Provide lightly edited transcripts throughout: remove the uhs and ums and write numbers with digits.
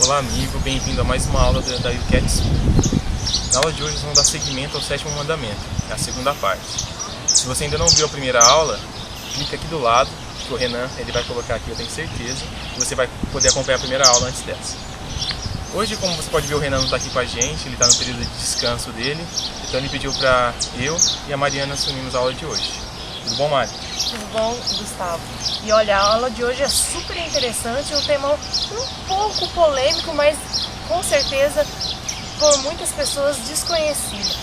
Olá amigo, bem-vindo a mais uma aula da UCAT School. Na aula de hoje nós vamos dar seguimento ao sétimo mandamento, é a segunda parte. Se você ainda não viu a primeira aula, clica aqui do lado, que o Renan ele vai colocar aqui, eu tenho certeza, e você vai poder acompanhar a primeira aula antes dessa. Hoje, como você pode ver, o Renan não está aqui com a gente, ele está no período de descanso dele, então ele pediu para eu e a Mariana assumirmos a aula de hoje. Tudo bom, Mari? Tudo bom, Gustavo? E olha, a aula de hoje é super interessante, um tema um pouco polêmico, mas com certeza por muitas pessoas desconhecida.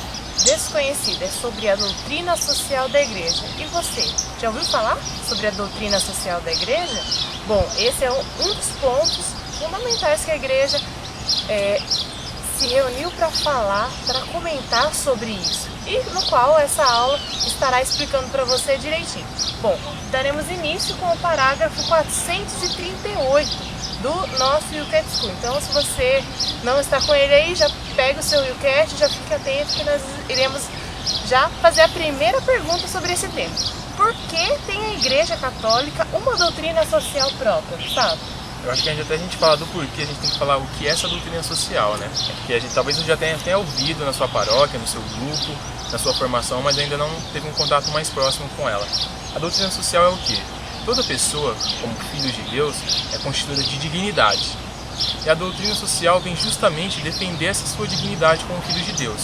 É sobre a doutrina social da igreja. E você, já ouviu falar sobre a doutrina social da igreja? Bom, esse é um dos pontos fundamentais que a igreja se reuniu para falar, para comentar sobre isso. E no qual essa aula estará explicando para você direitinho. Bom, daremos início com o parágrafo 438 do nosso UCAT School. Então, se você não está com ele aí, já pega o seu UCAT, já fique atento que nós iremos já fazer a primeira pergunta sobre esse tema. Por que tem a Igreja Católica uma doutrina social própria, sabe? Eu acho que a gente fala do porquê, a gente tem que falar o que é essa doutrina social, né? Porque talvez você já tenha até ouvido na sua paróquia, no seu grupo, na sua formação, mas ainda não teve um contato mais próximo com ela. A doutrina social é o quê? Toda pessoa, como filho de Deus, é constituída de dignidade. E a doutrina social vem justamente defender essa sua dignidade como filho de Deus,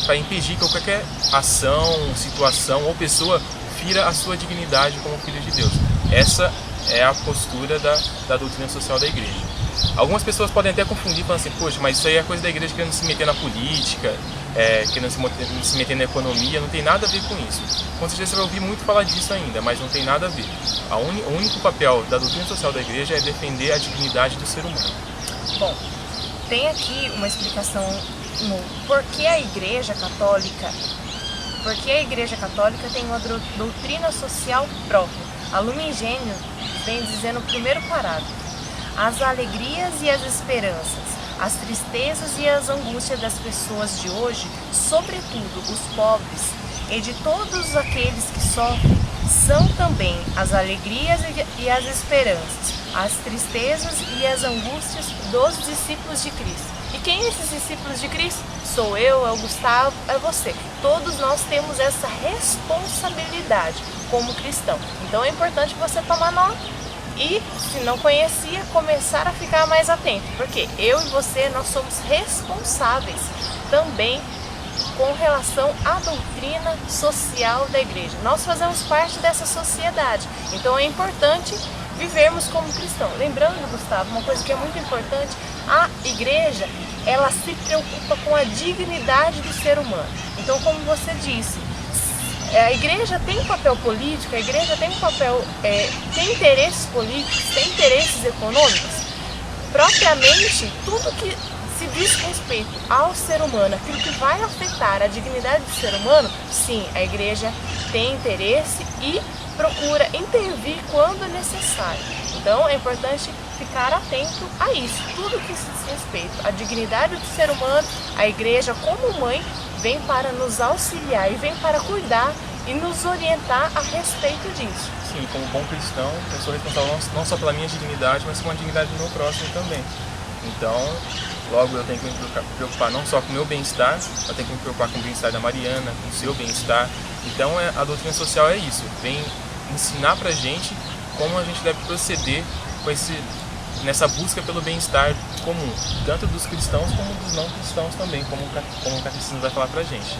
para impedir que qualquer ação, situação ou pessoa fira a sua dignidade como filho de Deus. Essa é a postura da doutrina social da igreja. Algumas pessoas podem até confundir, falando assim, poxa, mas isso aí é coisa da igreja querendo se meter na política, querendo se meter na economia, não tem nada a ver com isso. Com certeza você vai ouvir muito falar disso ainda, mas não tem nada a ver. O único papel da doutrina social da igreja é defender a dignidade do ser humano. Bom, tem aqui uma explicação no porquê a Igreja Católica tem uma doutrina social própria. A Lumen Gentium vem dizendo no primeiro parágrafo: as alegrias e as esperanças, as tristezas e as angústias das pessoas de hoje, sobretudo os pobres, e de todos aqueles que sofrem, são também as alegrias e as esperanças, as tristezas e as angústias dos discípulos de Cristo. E quem são esses discípulos de Cristo? Sou eu, é o Gustavo, é você. Todos nós temos essa responsabilidade como cristão. Então é importante você tomar nota e, se não conhecia, começar a ficar mais atento. Porque eu e você, nós somos responsáveis também com relação à doutrina social da igreja. Nós fazemos parte dessa sociedade. Então é importante vivermos como cristão. Lembrando, Gustavo, uma coisa que é muito importante, a igreja, ela se preocupa com a dignidade do ser humano. Então, como você disse, a igreja tem um papel político, a igreja tem um papel, tem interesses políticos, tem interesses econômicos. Propriamente, tudo que se diz respeito ao ser humano, aquilo que vai afetar a dignidade do ser humano, sim, a igreja tem interesse e procura intervir quando necessário. Então é importante ficar atento a isso. Tudo que se diz respeito à dignidade do ser humano, a igreja como mãe vem para nos auxiliar e vem para cuidar e nos orientar a respeito disso. Sim, como bom cristão, eu sou responsável não só pela minha dignidade, mas pela dignidade do meu próximo também. Então, logo eu tenho que me preocupar não só com o meu bem-estar, eu tenho que me preocupar com o bem-estar da Mariana, com o seu bem-estar. Então a doutrina social é isso, vem ensinar pra gente como a gente deve proceder nessa busca pelo bem-estar comum, tanto dos cristãos como dos não cristãos também, como o catecismo vai falar pra gente.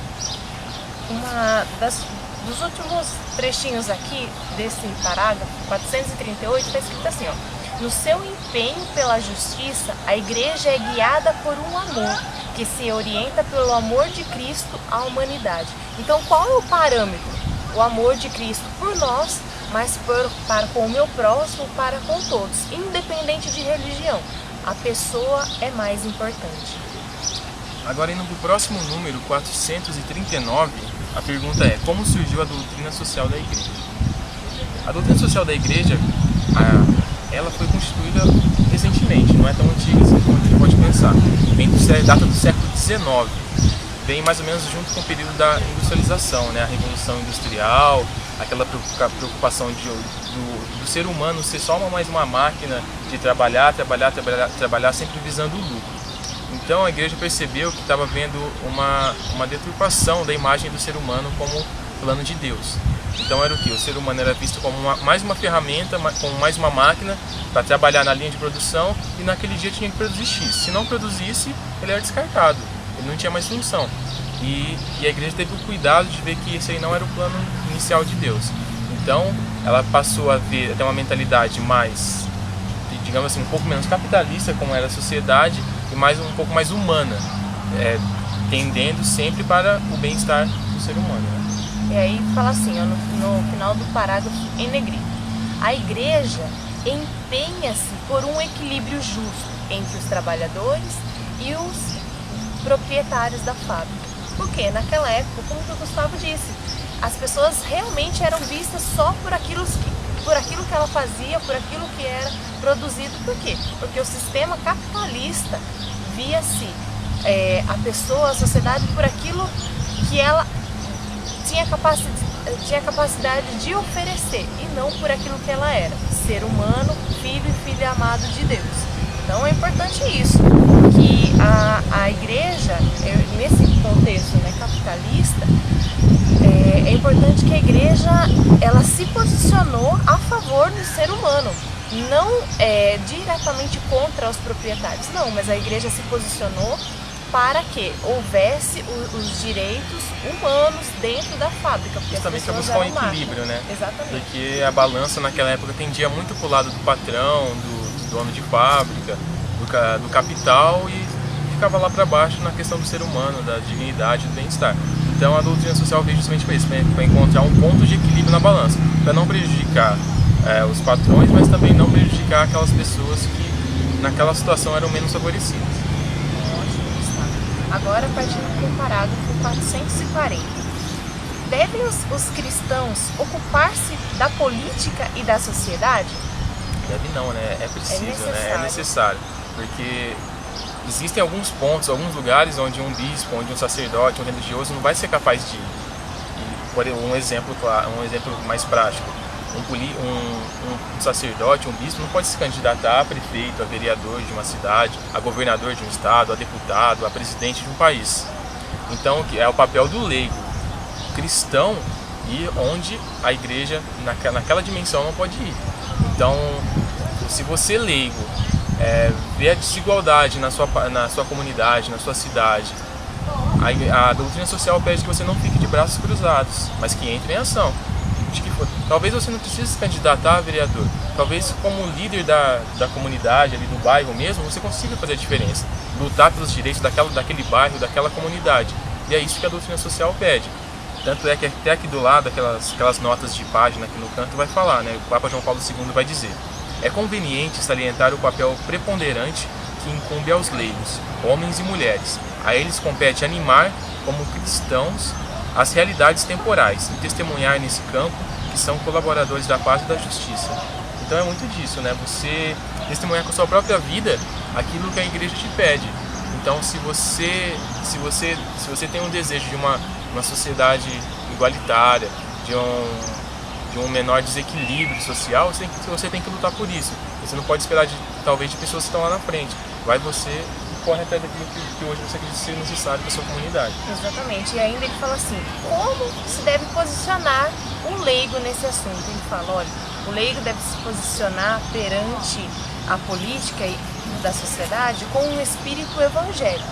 Dos últimos trechinhos aqui desse parágrafo 438 está escrito assim, ó: no seu empenho pela justiça, a igreja é guiada por um amor que se orienta pelo amor de Cristo à humanidade. Então, qual é o parâmetro? O amor de Cristo por nós, mas para com o meu próximo, para com todos, independente de religião. A pessoa é mais importante. Agora, indo para o próximo número, 439, a pergunta é: como surgiu a doutrina social da igreja? A doutrina social da igreja, ela foi constituída recentemente, não é tão antiga assim como a gente pode pensar. Data do século XIX, vem mais ou menos junto com o período da industrialização, né? A Revolução Industrial, aquela preocupação do ser humano ser só mais uma máquina de trabalhar, sempre visando o lucro. Então a igreja percebeu que estava vendo uma deturpação da imagem do ser humano como plano de Deus. Então era o que? O ser humano era visto como mais uma ferramenta, como mais uma máquina para trabalhar na linha de produção, e naquele dia tinha que produzir X. Se não produzisse, ele era descartado, ele não tinha mais função. E a igreja teve o cuidado de ver que esse aí não era o plano inicial de Deus. Então ela passou a ter uma mentalidade mais, digamos assim, um pouco menos capitalista, como era a sociedade, e um pouco mais humana, tendendo sempre para o bem-estar do ser humano, né? E aí fala assim, ó, no final do parágrafo em negrito: a igreja empenha-se por um equilíbrio justo entre os trabalhadores e os proprietários da fábrica. Porque naquela época, como o Gustavo disse, as pessoas realmente eram vistas só por aquilo que ela fazia, por aquilo que era produzido. Por quê? Porque o sistema capitalista via-se a pessoa, a sociedade, por aquilo que ela tinha capacidade de oferecer, e não por aquilo que ela era, ser humano, filho e filha amado de Deus. Então é importante isso, que a igreja, nesse contexto, né, capitalista, é importante que a igreja ela se posicionou a favor do ser humano, não diretamente contra os proprietários, não, mas a igreja se posicionou para que houvesse os direitos humanos dentro da fábrica. Justamente para buscar um equilíbrio, né? Exatamente. Porque a balança naquela época tendia muito para o lado do patrão, do dono de fábrica, do capital, e ficava lá para baixo na questão do ser humano, da dignidade, do bem-estar. Então a doutrina social veio justamente para isso, para encontrar um ponto de equilíbrio na balança, para não prejudicar os patrões, mas também não prejudicar aquelas pessoas que naquela situação eram menos favorecidas. Agora, partindo para o parágrafo 440. Devem os cristãos ocupar-se da política e da sociedade? Deve não, né? É preciso, né? É necessário. Porque existem alguns pontos, alguns lugares onde um bispo, onde um sacerdote, um religioso não vai ser capaz de ir. Por um exemplo mais prático. Um sacerdote, um bispo não pode se candidatar a prefeito, a vereador de uma cidade, a governador de um estado, a deputado, a presidente de um país. Então, é o papel do leigo cristão ir onde a igreja, naquela dimensão, não pode ir. Então, se você leigo vê a desigualdade na sua comunidade, na sua cidade, a doutrina social pede que você não fique de braços cruzados, mas que entre em ação. Talvez você não precise se candidatar a vereador, talvez como líder da comunidade, ali do bairro mesmo, você consiga fazer a diferença, lutar pelos direitos daquele bairro, daquela comunidade. E é isso que a doutrina social pede. Tanto é que até aqui do lado, aquelas notas de página aqui no canto vai falar, né? O Papa João Paulo II vai dizer: é conveniente salientar o papel preponderante que incumbe aos leigos, homens e mulheres. A eles compete animar, como cristãos, as realidades temporais e testemunhar nesse campo que são colaboradores da paz e da justiça. Então é muito disso, né? Você testemunhar com a sua própria vida aquilo que a igreja te pede. Então se você tem um desejo de uma sociedade igualitária, de um menor desequilíbrio social, você tem que lutar por isso. Você não pode esperar talvez de pessoas que estão lá na frente. Vai você e corre atrás daquilo que hoje você acredita ser necessário para a sua comunidade. Exatamente. E ainda ele fala assim, como se deve posicionar um leigo nesse assunto? Ele fala, olha, o leigo deve se posicionar perante a política da sociedade com um espírito evangélico,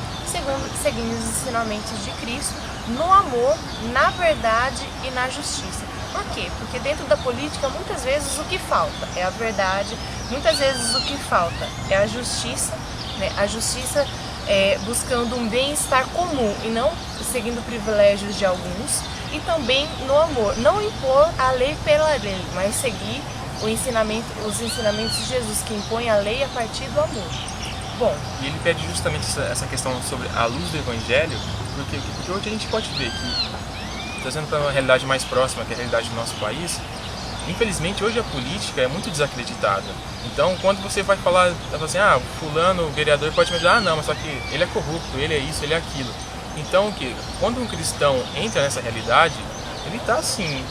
seguindo os ensinamentos de Cristo, no amor, na verdade e na justiça. Por quê? Porque dentro da política, muitas vezes o que falta é a verdade, muitas vezes o que falta é a justiça, né? A justiça buscando um bem-estar comum e não seguindo privilégios de alguns, e também no amor, não impor a lei pela lei, mas seguir os ensinamentos de Jesus, que impõe a lei a partir do amor. Bom, e ele pede justamente essa questão sobre a luz do Evangelho, porque hoje a gente pode ver que, trazendo para uma realidade mais próxima, que é a realidade do nosso país, infelizmente hoje a política é muito desacreditada. Então quando você vai falar assim, fulano, o vereador pode me dizer, não, mas só que ele é corrupto, ele é isso, ele é aquilo. Então quando um cristão entra nessa realidade, ele está assim,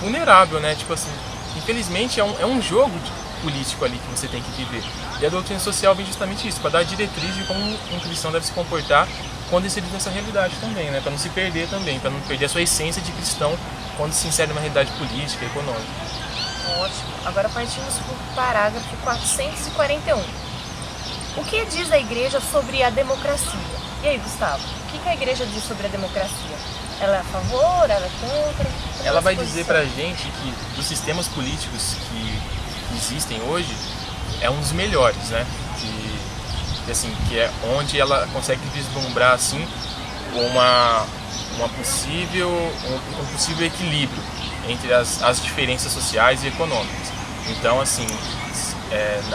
vulnerável, né? Tipo assim, infelizmente é um jogo político ali que você tem que viver. E a doutrina social vem justamente isso, para dar diretriz de como um cristão deve se comportar quando inserido nessa realidade também, né? Para não se perder também, para não perder a sua essência de cristão quando se insere numa realidade política, econômica. Ótimo. Agora partimos para o parágrafo 441. O que diz a Igreja sobre a democracia? E aí, Gustavo, o que a Igreja diz sobre a democracia? Ela é a favor, ela é contra? Ela vai dizer pra gente que dos sistemas políticos que existem hoje, é um dos melhores, né? Que é onde ela consegue vislumbrar assim um possível equilíbrio entre as diferenças sociais e econômicas. Então, assim,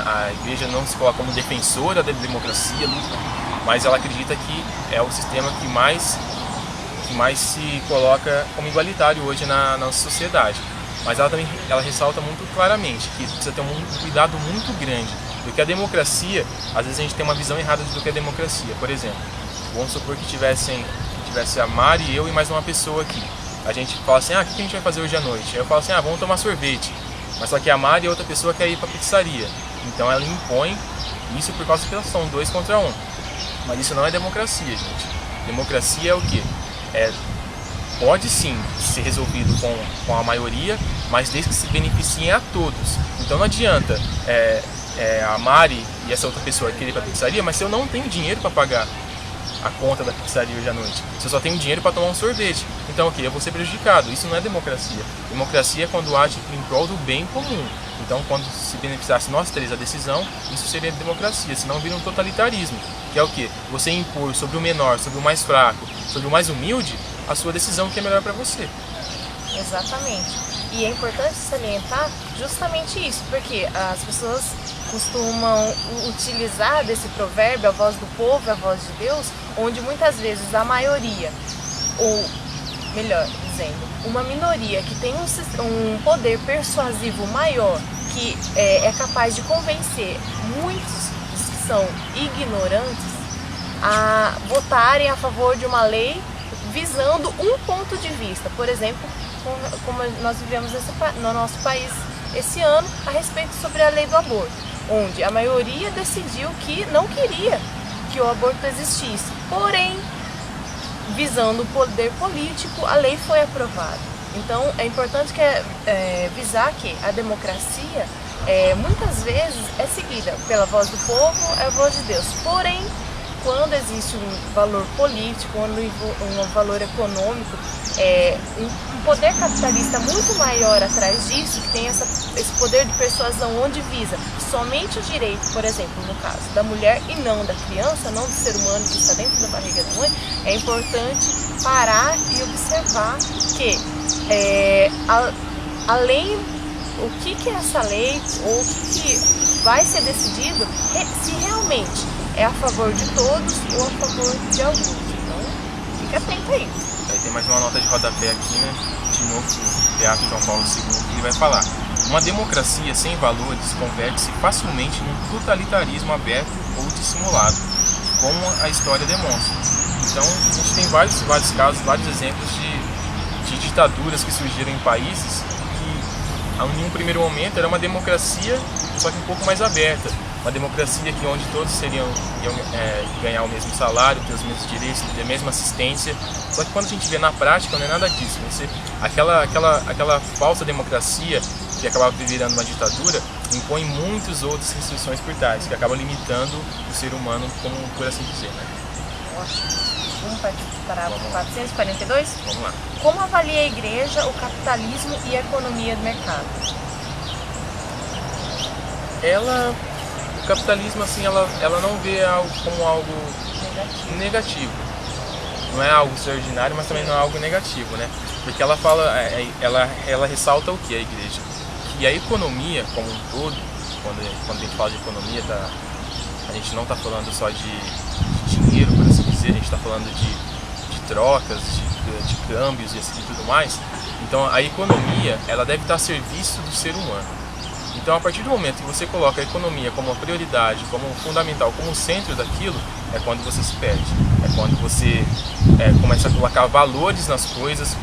a Igreja não se coloca como defensora da democracia, mas ela acredita que é o sistema que mais se coloca como igualitário hoje na nossa sociedade. Mas ela ressalta muito claramente que precisa ter um cuidado muito grande, porque a democracia, às vezes a gente tem uma visão errada do que é democracia. Por exemplo, vamos supor que tivesse a Mari, eu e mais uma pessoa aqui. A gente fala assim, o que a gente vai fazer hoje à noite? Aí eu falo assim, vamos tomar sorvete. Mas só que a Mari e a outra pessoa quer ir para a pizzaria. Então ela impõe isso por causa que elas são 2 contra 1. Mas isso não é democracia, gente. Democracia é o quê? Pode sim ser resolvido com a maioria, mas desde que se beneficiem a todos. Então não adianta a Mari e essa outra pessoa querer ir para a pizzaria, mas se eu não tenho dinheiro para pagar a conta da pizzaria hoje à noite, se eu só tenho dinheiro para tomar um sorvete, então eu vou ser prejudicado. Isso não é democracia. Democracia é quando age em prol do bem comum. Então, quando se beneficiasse nós 3 a decisão, isso seria democracia, senão vira um totalitarismo, que é o quê? Você impor sobre o menor, sobre o mais fraco, sobre o mais humilde, a sua decisão que é melhor para você. Exatamente. E é importante salientar justamente isso, porque as pessoas costumam utilizar desse provérbio, a voz do povo, a voz de Deus, onde muitas vezes a maioria, ou melhor dizendo, uma minoria que tem um poder persuasivo maior, que é capaz de convencer muitos que são ignorantes a votarem a favor de uma lei visando um ponto de vista. Por exemplo, como nós vivemos no nosso país esse ano, a respeito sobre a lei do aborto, onde a maioria decidiu que não queria que o aborto existisse. Porém, visando o poder político, a lei foi aprovada. Então, é importante visar que a democracia, muitas vezes, é seguida pela voz do povo, é a voz de Deus. Porém, quando existe um valor político, um valor econômico, um poder capitalista muito maior atrás disso, que tem esse poder de persuasão, onde visa somente o direito, por exemplo, no caso da mulher e não da criança, não do ser humano que está dentro da barriga da mãe, é importante parar e observar que, além o que é essa lei, ou o que vai ser decidido, se realmente é a favor de todos ou a favor de alguns. Então, fica atento aí. Aí tem mais uma nota de rodapé aqui, né? De novo, do Beato João Paulo II, que ele vai falar: uma democracia sem valores converte-se facilmente num totalitarismo aberto ou dissimulado, como a história demonstra. Então, a gente tem vários casos, vários exemplos de ditaduras que surgiram em países que, em um primeiro momento, era uma democracia, só que um pouco mais aberta. Uma democracia onde todos iam ganhar o mesmo salário, ter os mesmos direitos, ter a mesma assistência. Só que quando a gente vê na prática, não é nada disso. Aquela falsa democracia que acaba virando uma ditadura impõe muitas outras restrições por trás, que acabam limitando o ser humano, como por assim dizer, né? Ótimo. Vamos partir para o 442? Vamos lá. Como avalia a Igreja o capitalismo e a economia do mercado? O capitalismo, assim, ela não vê algo como algo negativo. Não é algo extraordinário, mas também não é algo negativo, né? Porque ela fala, ela ressalta o que a Igreja? Que a economia como um todo, quando a gente fala de economia, a gente não está falando só de dinheiro, por assim dizer, a gente está falando de trocas, de câmbios e assim, tudo mais. Então a economia, ela deve estar a serviço do ser humano. Então, a partir do momento que você coloca a economia como uma prioridade, como fundamental, como o centro daquilo, é quando você se perde. É quando você começa a colocar valores nas coisas,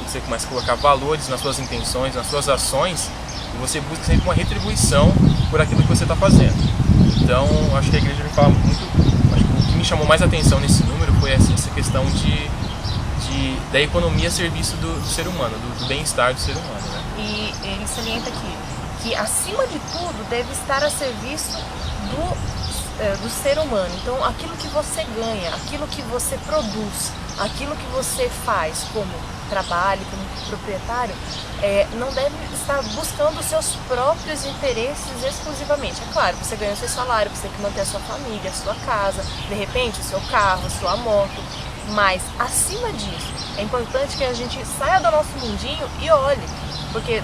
você começa a colocar valores nas suas intenções, nas suas ações, e você busca sempre uma retribuição por aquilo que você está fazendo. Então, acho que a igreja me fala muito, acho que o que me chamou mais atenção nesse número foi essa questão da economia a serviço do ser humano, do bem-estar do ser humano, né? E ele salienta aqui que, acima de tudo, deve estar a serviço do ser humano. Então, aquilo que você ganha, aquilo que você produz, aquilo que você faz como trabalho, como proprietário, não deve estar buscando os seus próprios interesses exclusivamente. É claro, você ganha o seu salário, você tem que manter a sua família, a sua casa, de repente o seu carro, a sua moto, mas acima disso, é importante que a gente saia do nosso mundinho e olhe, porque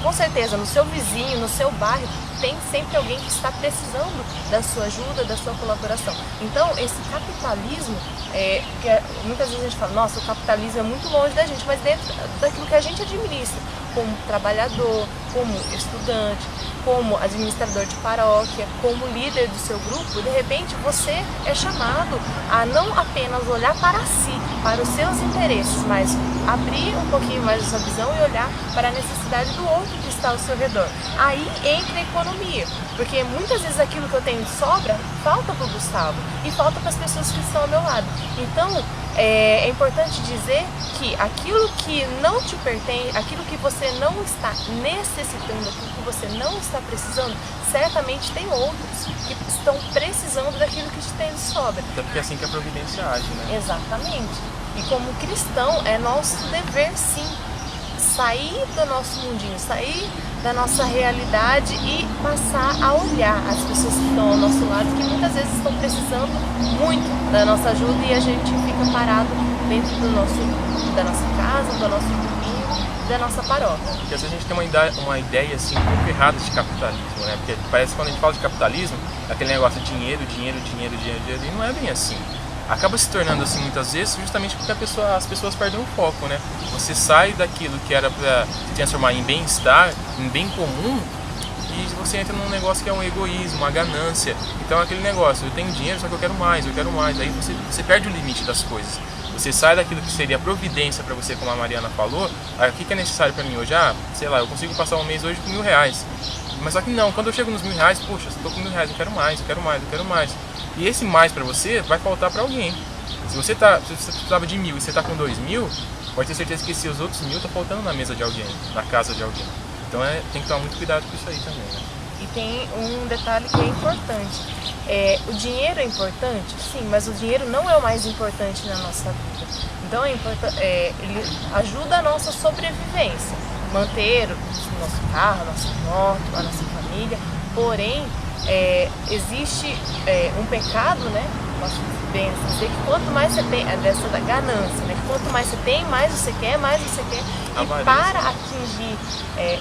com certeza no seu vizinho, no seu bairro, tem sempre alguém que está precisando da sua ajuda, da sua colaboração. Então, esse capitalismo, que muitas vezes a gente fala, nossa, o capitalismo é muito longe da gente, mas dentro daquilo que a gente administra, como trabalhador, como estudante, como administrador de paróquia, como líder do seu grupo, de repente você é chamado a não apenas olhar para si, para os seus interesses, mas abrir um pouquinho mais a sua visão e olhar para a necessidade do outro que está ao seu redor. Aí entra a economia, porque muitas vezes aquilo que eu tenho de sobra falta para o Gustavo e falta para as pessoas que estão ao meu lado. Então, é importante dizer que aquilo que não te pertence, aquilo que você não está necessitando, aquilo que você não está precisando, certamente tem outros que estão precisando daquilo que te tem de sobra. Até porque é assim que a providência age, né? Exatamente. E como cristão, é nosso dever, sim, sair do nosso mundinho, sair da nossa realidade e passar a olhar as pessoas que estão ao nosso lado, que muitas vezes estão precisando muito da nossa ajuda e a gente fica parado dentro da nossa casa, do nosso grupinho, da nossa paróquia. Porque às vezes a gente tem uma ideia assim um pouco errada de capitalismo, né? Porque parece que quando a gente fala de capitalismo, aquele negócio de dinheiro, e não é bem assim. Acaba se tornando assim muitas vezes justamente porque as pessoas perdem o foco, né? Você sai daquilo que era para se transformar em bem-estar, em bem comum, e você entra num negócio que é um egoísmo, uma ganância. Então é aquele negócio, eu tenho dinheiro, só que eu quero mais. Aí você perde o limite das coisas. Você sai daquilo que seria providência para você, como a Mariana falou. O que é necessário para mim hoje? Sei lá, eu consigo passar um mês hoje com R$1.000. Mas só que não, quando eu chego nos R$1.000, poxa, eu tô com R$1.000, eu quero mais. E esse mais para você vai faltar para alguém. Se você precisava de 1.000 e você está com 2.000, pode ter certeza que esses outros 1.000 estão faltando na mesa de alguém, na casa de alguém. Então tem que tomar muito cuidado com isso aí também, né? E tem um detalhe que é importante. O dinheiro é importante, sim, mas o dinheiro não é o mais importante na nossa vida. Então ele ajuda a nossa sobrevivência, manter o nosso carro, a nossa moto, a nossa família. Porém, existe um pecado, né? Posso bem dizer que quanto mais você tem, dessa da ganância, né? Que quanto mais você tem, mais você quer.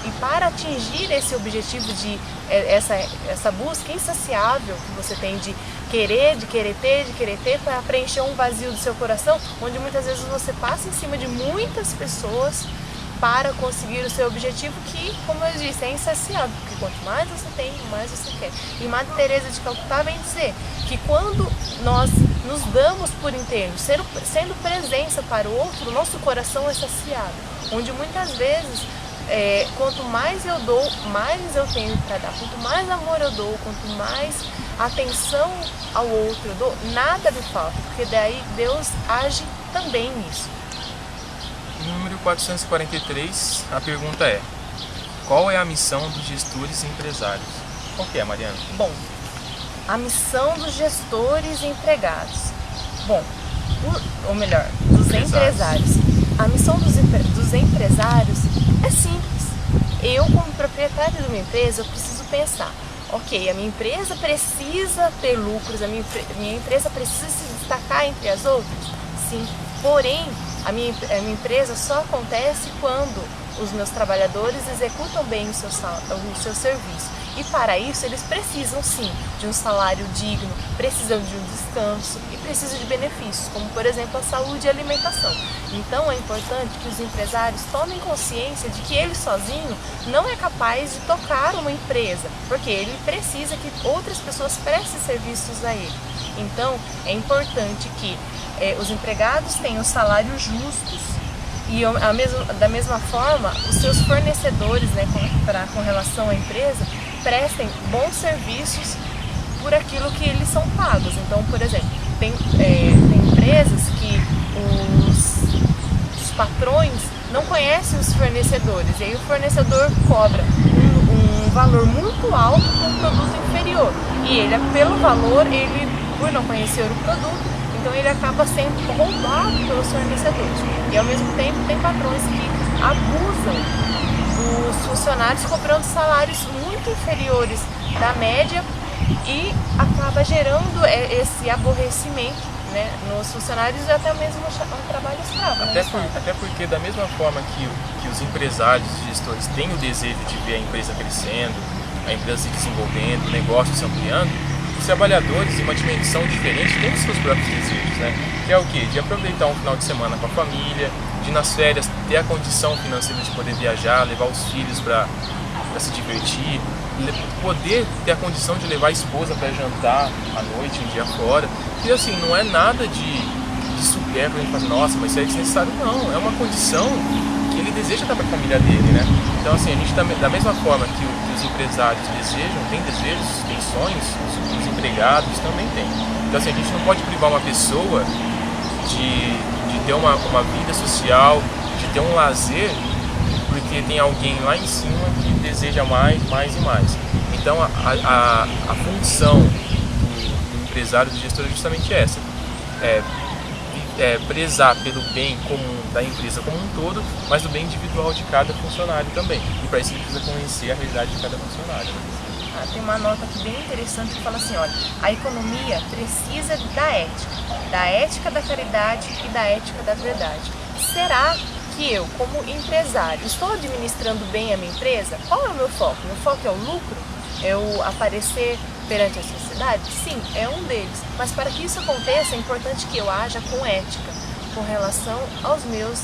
E para atingir esse objetivo de essa busca insaciável que você tem de querer ter para preencher um vazio do seu coração, onde muitas vezes você passa em cima de muitas pessoas para conseguir o seu objetivo, que, como eu disse, é insaciável, porque quanto mais você tem, mais você quer. E Madre Teresa de Calcutá vem dizer que quando nós nos damos por inteiro, sendo presença para o outro, o nosso coração é saciado, onde muitas vezes, quanto mais eu dou, mais eu tenho para dar, quanto mais amor eu dou, quanto mais atenção ao outro eu dou, nada me falta, porque daí Deus age também nisso. Número 443, a pergunta é: qual é a missão dos gestores e empresários? Qual que é, Mariana? Bom, a missão dos gestores e empregados. Bom, ou melhor, dos empresários. A missão dos empresários é simples. Eu, como proprietário de uma empresa, eu preciso pensar: ok, a minha empresa precisa ter lucros, a minha empresa precisa se destacar entre as outras? Sim, porém, a minha empresa só acontece quando os meus trabalhadores executam bem o seu serviço. E para isso eles precisam sim de um salário digno, precisam de um descanso e precisam de benefícios, como por exemplo a saúde e a alimentação. Então é importante que os empresários tomem consciência de que ele sozinho não é capaz de tocar uma empresa, porque ele precisa que outras pessoas prestem serviços a ele. Então é importante que os empregados tenham salários justos E da mesma forma, os seus fornecedores, né, com relação à empresa, prestem bons serviços por aquilo que eles são pagos. Então, por exemplo, tem empresas que os patrões não conhecem os fornecedores, e aí o fornecedor cobra um valor muito alto por um produto inferior. E ele, pelo valor, por não conhecer o produto, então ele acaba sendo roubado pelos fornecedores. E ao mesmo tempo tem patrões que abusam dos funcionários cobrando salários muito inferiores da média e acaba gerando esse aborrecimento, né, nos funcionários e até mesmo um trabalho escravo. Até porque da mesma forma que os empresários e gestores têm o desejo de ver a empresa crescendo, a empresa se desenvolvendo, o negócio se ampliando, os trabalhadores, em uma dimensão diferente, têm os seus próprios desejos, né? Que é o quê? De aproveitar um final de semana com a família, de nas férias ter a condição financeira de poder viajar, levar os filhos para se divertir, poder ter a condição de levar a esposa para jantar à noite, um dia fora. E assim, não é nada de supérfluo, a gente fala, nossa, mas isso é desnecessário. Não, é uma condição que ele deseja dar para a família dele, né? Então assim, a gente também, da mesma forma que os empresários desejam, tem desejos, tem sonhos, os empregados também têm. Então assim, a gente não pode privar uma pessoa de ter uma vida social, de ter um lazer, porque tem alguém lá em cima que deseja mais e mais. Então a função do empresário, do gestor é justamente essa. Prezar pelo bem comum da empresa como um todo, mas do bem individual de cada funcionário também. E para isso ele precisa conhecer a realidade de cada funcionário. Tem uma nota aqui bem interessante que fala assim, olha, a economia precisa da ética da caridade e da ética da verdade. Será que eu, como empresário, estou administrando bem a minha empresa? Qual é o meu foco? Meu foco é o lucro? É o aparecer perante a sociedade? Sim, é um deles. Mas para que isso aconteça, é importante que eu haja com ética, com relação aos meus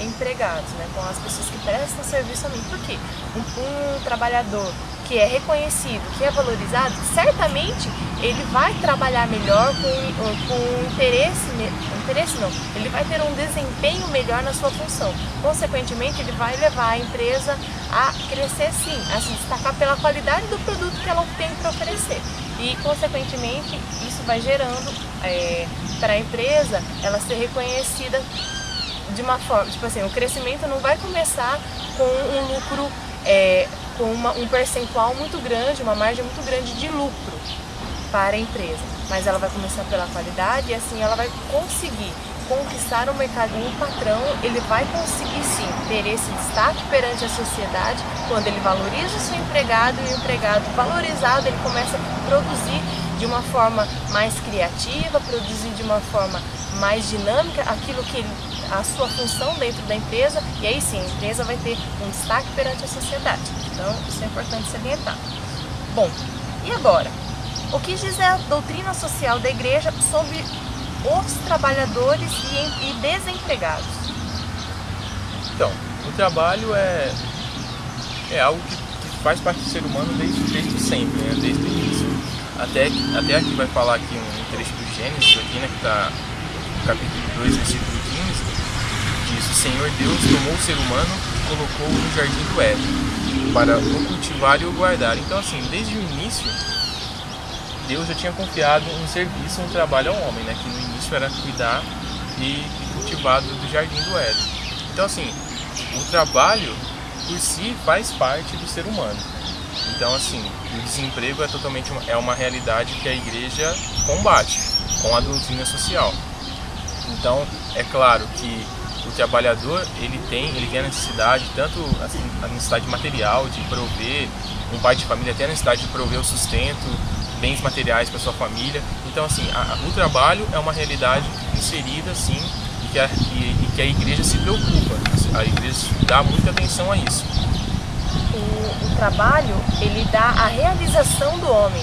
empregados, né? Com as pessoas que prestam serviço a mim. Por quê? Um trabalhador que é reconhecido, que é valorizado, certamente ele vai trabalhar melhor com interesse não, ele vai ter um desempenho melhor na sua função. Consequentemente, ele vai levar a empresa a crescer sim, a se destacar pela qualidade do produto que ela tem para oferecer. E, consequentemente, isso vai gerando para a empresa ela ser reconhecida de uma forma, tipo assim, o crescimento não vai começar com um lucro, com um percentual muito grande, uma margem muito grande de lucro para a empresa, mas ela vai começar pela qualidade e assim ela vai conseguir conquistar o mercado. O patrão, ele vai conseguir sim ter esse destaque perante a sociedade quando ele valoriza o seu empregado, e o empregado valorizado, ele começa a produzir de uma forma mais criativa, produzir de uma forma mais dinâmica aquilo que a sua função dentro da empresa, e aí sim a empresa vai ter um destaque perante a sociedade. Então isso é importante salientar. Bom, e agora? O que diz a doutrina social da igreja sobre os trabalhadores e desempregados? Então, o trabalho é algo que faz parte do ser humano desde sempre, né? Desde o início. Até aqui vai falar aqui um trecho do Gênesis, aqui, né, que está no capítulo 2, versículo 15, diz: o Senhor Deus tomou o ser humano e colocou-o no jardim do Éden, para o cultivar e o guardar. Então assim, desde o início, Deus já tinha confiado um serviço, um trabalho ao homem, né? Que no início era cuidar e cultivar do jardim do Éden. Então assim, o trabalho por si faz parte do ser humano. Então assim, o desemprego é uma realidade que a igreja combate com a doutrina social. Então é claro que o trabalhador ele tem a necessidade, tanto assim, a necessidade material de prover, um pai de família tem a necessidade de prover o sustento, bens materiais para sua família. Então assim, o trabalho é uma realidade inserida sim, e que a igreja se preocupa, a igreja dá muita atenção a isso. O trabalho, ele dá a realização do homem.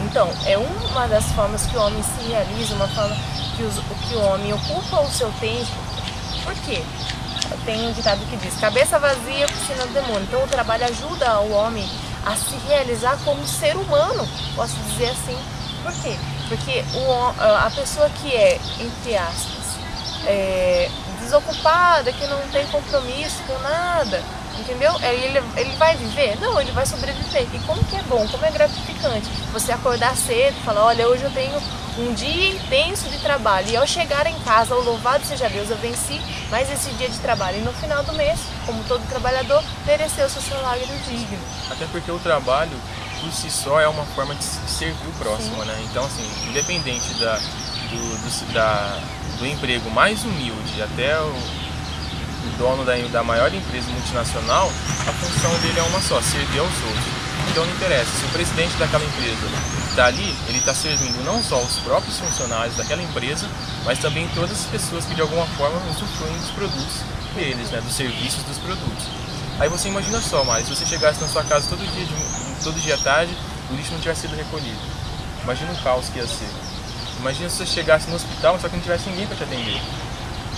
Então, é uma das formas que o homem se realiza, uma forma que o homem ocupa o seu tempo. Por quê? Tem um ditado que diz: cabeça vazia, oficina do demônio. Então, o trabalho ajuda o homem a se realizar como ser humano, posso dizer assim. Por quê? Porque a pessoa que é, entre aspas, desocupada, que não tem compromisso com nada, entendeu? Ele vai viver? Não, ele vai sobreviver. E como que é bom, como é gratificante você acordar cedo e falar, olha, hoje eu tenho um dia intenso de trabalho e ao chegar em casa, oh, louvado seja Deus, eu venci mais esse dia de trabalho. E no final do mês, como todo trabalhador, mereceu o seu salário digno. Até porque o trabalho, por si só, é uma forma de servir o próximo, né? Então, assim, independente do emprego mais humilde até o dono da maior empresa multinacional, a função dele é uma só, servir aos outros. Então não interessa, se o presidente daquela empresa está ali, ele está servindo não só os próprios funcionários daquela empresa, mas também todas as pessoas que de alguma forma usufruem dos produtos deles, né, dos serviços dos produtos. Aí você imagina só, Mari, se você chegasse na sua casa todo dia à tarde, o lixo não tivesse sido recolhido. Imagina o caos que ia ser. Imagina se você chegasse no hospital, só que não tivesse ninguém para te atender.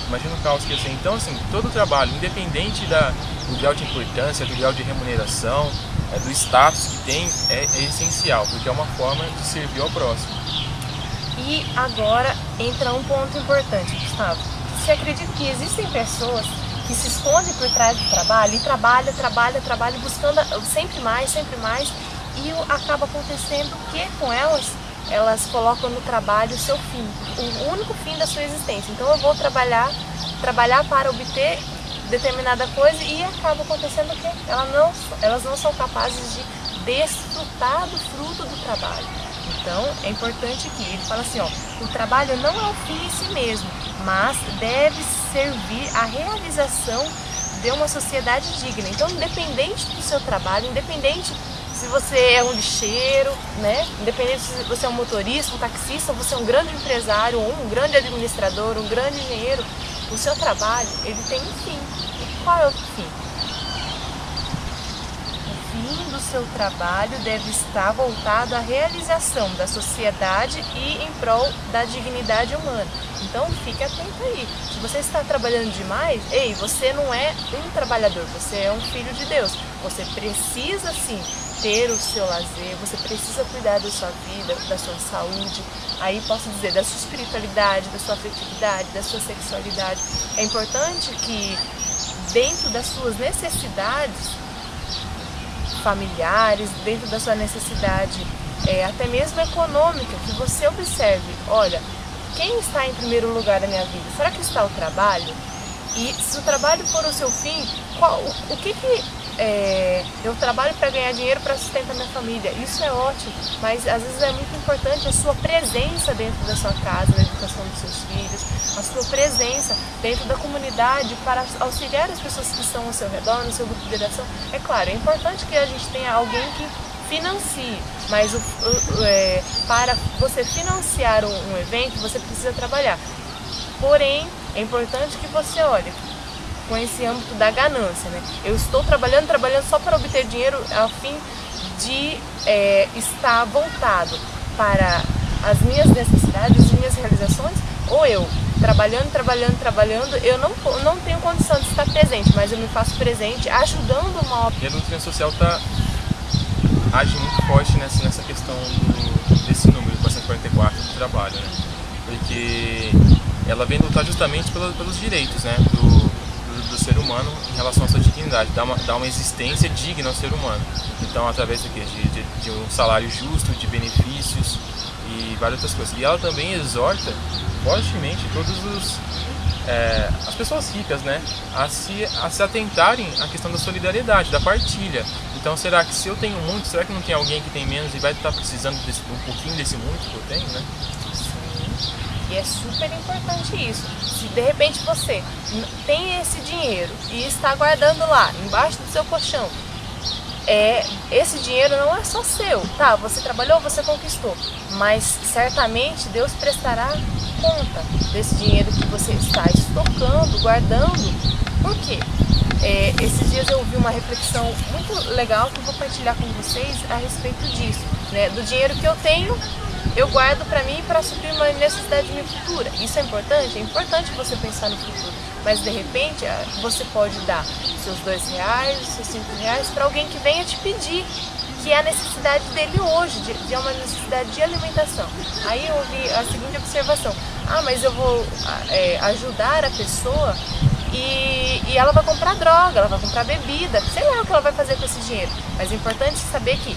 Imagina o caos que ia ser. Então, assim, todo o trabalho, independente do grau de importância, do grau de remuneração, do status que tem, é essencial, porque é uma forma de servir ao próximo. E agora entra um ponto importante, Gustavo. Você acredita que existem pessoas que se escondem por trás do trabalho e trabalha, buscando sempre mais, e acaba acontecendo o que com elas? Elas colocam no trabalho o seu fim, o único fim da sua existência. Então eu vou trabalhar para obter determinada coisa e acaba acontecendo o quê? Elas não são capazes de desfrutar do fruto do trabalho. Então é importante que ele fala assim, ó, o trabalho não é o fim em si mesmo, mas deve servir à realização de uma sociedade digna. Então, independente do seu trabalho, independente se você é um lixeiro, né? Independente se você é um motorista, um taxista, ou você é um grande empresário, ou um grande administrador, um grande engenheiro, o seu trabalho, ele tem um fim. E qual é o fim? O fim do seu trabalho deve estar voltado à realização da sociedade e em prol da dignidade humana. Então, fique atento aí. Se você está trabalhando demais, ei, você não é um trabalhador, você é um filho de Deus. Você precisa, sim, ter o seu lazer, você precisa cuidar da sua vida, da sua saúde, aí posso dizer, da sua espiritualidade, da sua afetividade, da sua sexualidade. É importante que dentro das suas necessidades familiares, dentro da sua necessidade até mesmo econômica, que você observe, olha, quem está em primeiro lugar na minha vida? Será que está o trabalho? E se o trabalho for o seu fim, o que eu trabalho para ganhar dinheiro para sustentar minha família? Isso é ótimo, mas às vezes é muito importante a sua presença dentro da sua casa, na educação dos seus filhos, a sua presença dentro da comunidade para auxiliar as pessoas que estão ao seu redor, no seu grupo de oração. É claro, é importante que a gente tenha alguém que financie, mas para você financiar um evento, você precisa trabalhar. Porém, é importante que você olhe com esse âmbito da ganância, né? Eu estou trabalhando só para obter dinheiro a fim de estar voltado para as minhas necessidades, as minhas realizações, ou eu trabalhando, eu não tenho condição de estar presente, mas eu me faço presente ajudando uma obra. E a doutrina social age muito forte nessa questão desse número 444 do trabalho, né? Porque ela vem lutar justamente pelos direitos, né, do ser humano em relação à sua dignidade, dar uma existência digna ao ser humano. Então, através de um salário justo, de benefícios e várias outras coisas. E ela também exorta fortemente as pessoas ricas, né, a se atentarem à questão da solidariedade, da partilha. Então, será que se eu tenho muito, será que não tem alguém que tem menos e vai estar precisando um pouquinho desse muito que eu tenho, né? Sim, e é super importante isso. Se de repente você tem esse dinheiro e está guardando lá, embaixo do seu colchão, esse dinheiro não é só seu, tá? Você trabalhou, você conquistou, mas certamente Deus prestará conta desse dinheiro que você está estocando, guardando. Por quê? Esses dias eu ouvi uma reflexão muito legal que eu vou partilhar com vocês a respeito disso, né? Do dinheiro que eu tenho, eu guardo para mim para suprir uma necessidade minha futura. Isso é importante você pensar no futuro, mas de repente você pode dar seus R$2, seus R$5 para alguém que venha te pedir, que é a necessidade dele hoje, de uma necessidade de alimentação. Aí eu ouvi a seguinte observação: ah, mas eu vou ajudar a pessoa e ela vai comprar droga, ela vai comprar bebida, sei lá o que ela vai fazer com esse dinheiro. Mas é importante saber que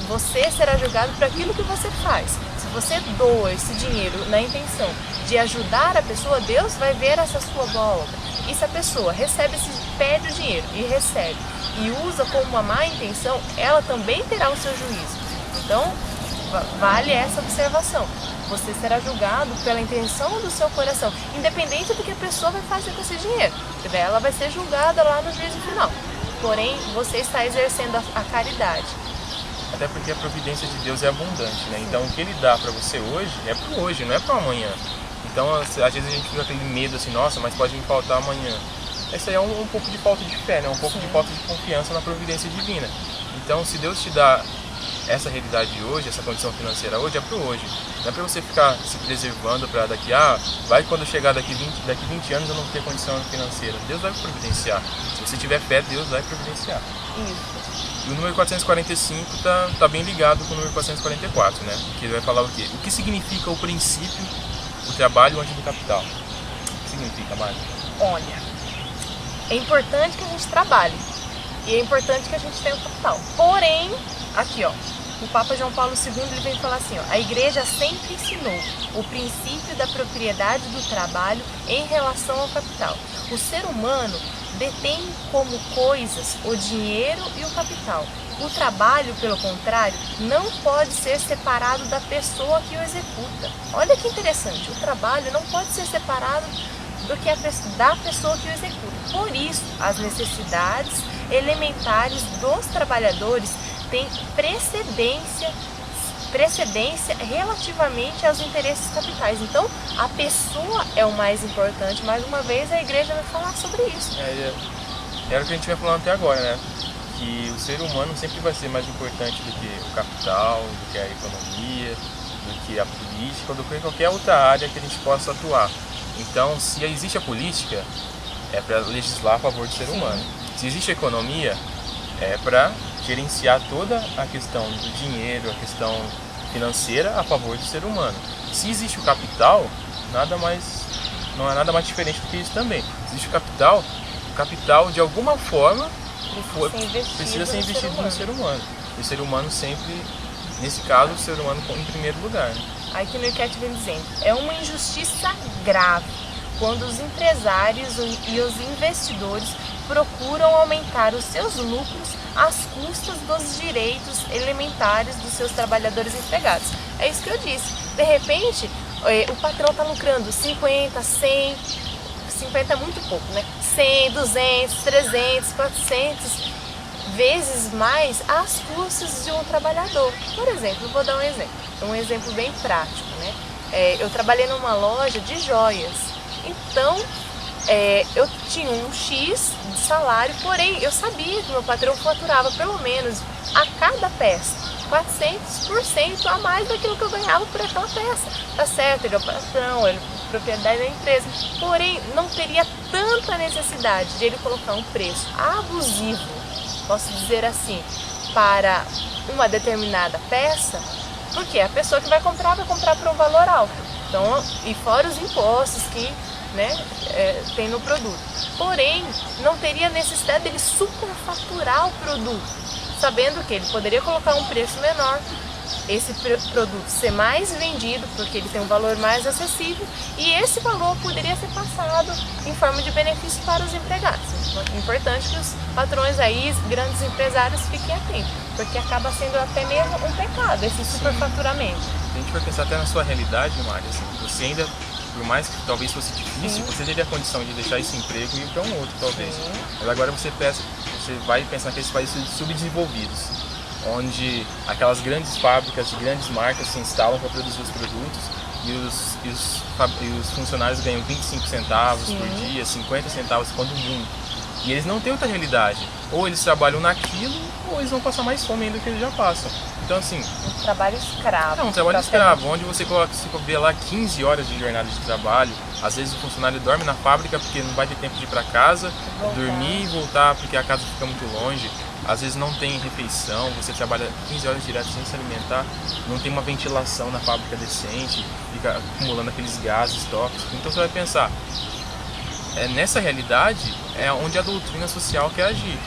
você será julgado por aquilo que você faz. Se você doa esse dinheiro na intenção de ajudar a pessoa, Deus vai ver essa sua boa obra. E se a pessoa pede o dinheiro e recebe e usa com uma má intenção, ela também terá o seu juízo. Então, vale essa observação. Você será julgado pela intenção do seu coração, independente do que a pessoa vai fazer com esse dinheiro. Ela vai ser julgada lá no juízo final. Porém, você está exercendo a caridade. Até porque a providência de Deus é abundante, né? Então, o que Ele dá para você hoje é para hoje, não é para amanhã. Então, às vezes a gente fica com aquele medo assim, nossa, mas pode me faltar amanhã. Isso aí é um pouco de falta de fé, né? Um pouco de falta de confiança na providência divina. Então, se Deus te dá essa realidade de hoje, essa condição financeira hoje, é para hoje. Não é para você ficar se preservando para daqui, vai quando eu chegar daqui 20 anos eu não ter condição financeira. Deus vai providenciar. Se você tiver fé, Deus vai providenciar. Isso. E o número 445 tá bem ligado com o número 444, né? Que ele vai falar o quê? O que significa o princípio, o trabalho antes do capital? O que significa, Mari? Olha, é importante que a gente trabalhe e é importante que a gente tenha o capital. Porém, aqui ó, o Papa João Paulo II ele vem falar assim, ó, a Igreja sempre ensinou o princípio da propriedade do trabalho em relação ao capital. O ser humano detém como coisas o dinheiro e o capital. O trabalho, pelo contrário, não pode ser separado da pessoa que o executa. Olha que interessante, o trabalho não pode ser separado da pessoa que o executa. Por isso, as necessidades elementares dos trabalhadores têm precedência relativamente aos interesses capitais. Então, a pessoa é o mais importante. Mais uma vez, a Igreja vai falar sobre isso. Era o que a gente vai falando até agora, né? Que o ser humano sempre vai ser mais importante do que o capital, do que a economia, do que a política, do que qualquer outra área que a gente possa atuar. Então, se existe a política, é para legislar a favor do ser humano. Se existe a economia, é para gerenciar toda a questão do dinheiro, a questão financeira a favor do ser humano. Se existe o capital, não é nada mais diferente do que isso também. Se existe o capital de alguma forma precisa ser investido no ser humano. E o ser humano sempre, nesse caso, o ser humano em primeiro lugar. Né? Aí que o Newcat vem dizendo, é uma injustiça grave quando os empresários e os investidores procuram aumentar os seus lucros às custas dos direitos elementares dos seus trabalhadores empregados. É isso que eu disse. De repente, o patrão está lucrando 50, 100, 50 é muito pouco, né? 100, 200, 300, 400 vezes mais às custas de um trabalhador. Por exemplo, vou dar um exemplo bem prático, né? Eu trabalhei numa loja de joias, então eu tinha um X de salário, porém eu sabia que meu patrão faturava pelo menos a cada peça 400% a mais daquilo que eu ganhava por aquela peça. Tá certo, ele é o patrão, ele é propriedade da empresa, porém não teria tanta necessidade de ele colocar um preço abusivo, posso dizer assim, para uma determinada peça, porque a pessoa que vai comprar por um valor alto. Então, e fora os impostos que tem no produto. Porém, não teria necessidade dele superfaturar o produto, sabendo que ele poderia colocar um preço menor, esse produto ser mais vendido, porque ele tem um valor mais acessível, e esse valor poderia ser passado em forma de benefício para os empregados. É importante que os patrões aí, grandes empresários, fiquem atentos, porque acaba sendo até mesmo um pecado esse superfaturamento. A gente vai pensar até na sua realidade, Mari, assim, você ainda, por mais que talvez fosse difícil, você teria a condição de deixar esse emprego e ir para um outro, talvez. Mas agora você vai pensar naqueles países subdesenvolvidos, onde aquelas grandes fábricas de grandes marcas se instalam para produzir os produtos e os funcionários ganham 25 centavos por dia, 50 centavos quando muito. E eles não têm outra realidade. Ou eles trabalham naquilo, ou eles vão passar mais fome ainda do que eles já passam. Então, assim... Um trabalho escravo. É um trabalho escravo, onde você vê lá 15 horas de jornada de trabalho. Às vezes o funcionário dorme na fábrica porque não vai ter tempo de ir para casa, dormir e voltar porque a casa fica muito longe. às vezes não tem refeição, você trabalha 15 horas direto sem se alimentar, não tem uma ventilação na fábrica decente, fica acumulando aqueles gases tóxicos. Então você vai pensar, nessa realidade é onde a doutrina social quer agir,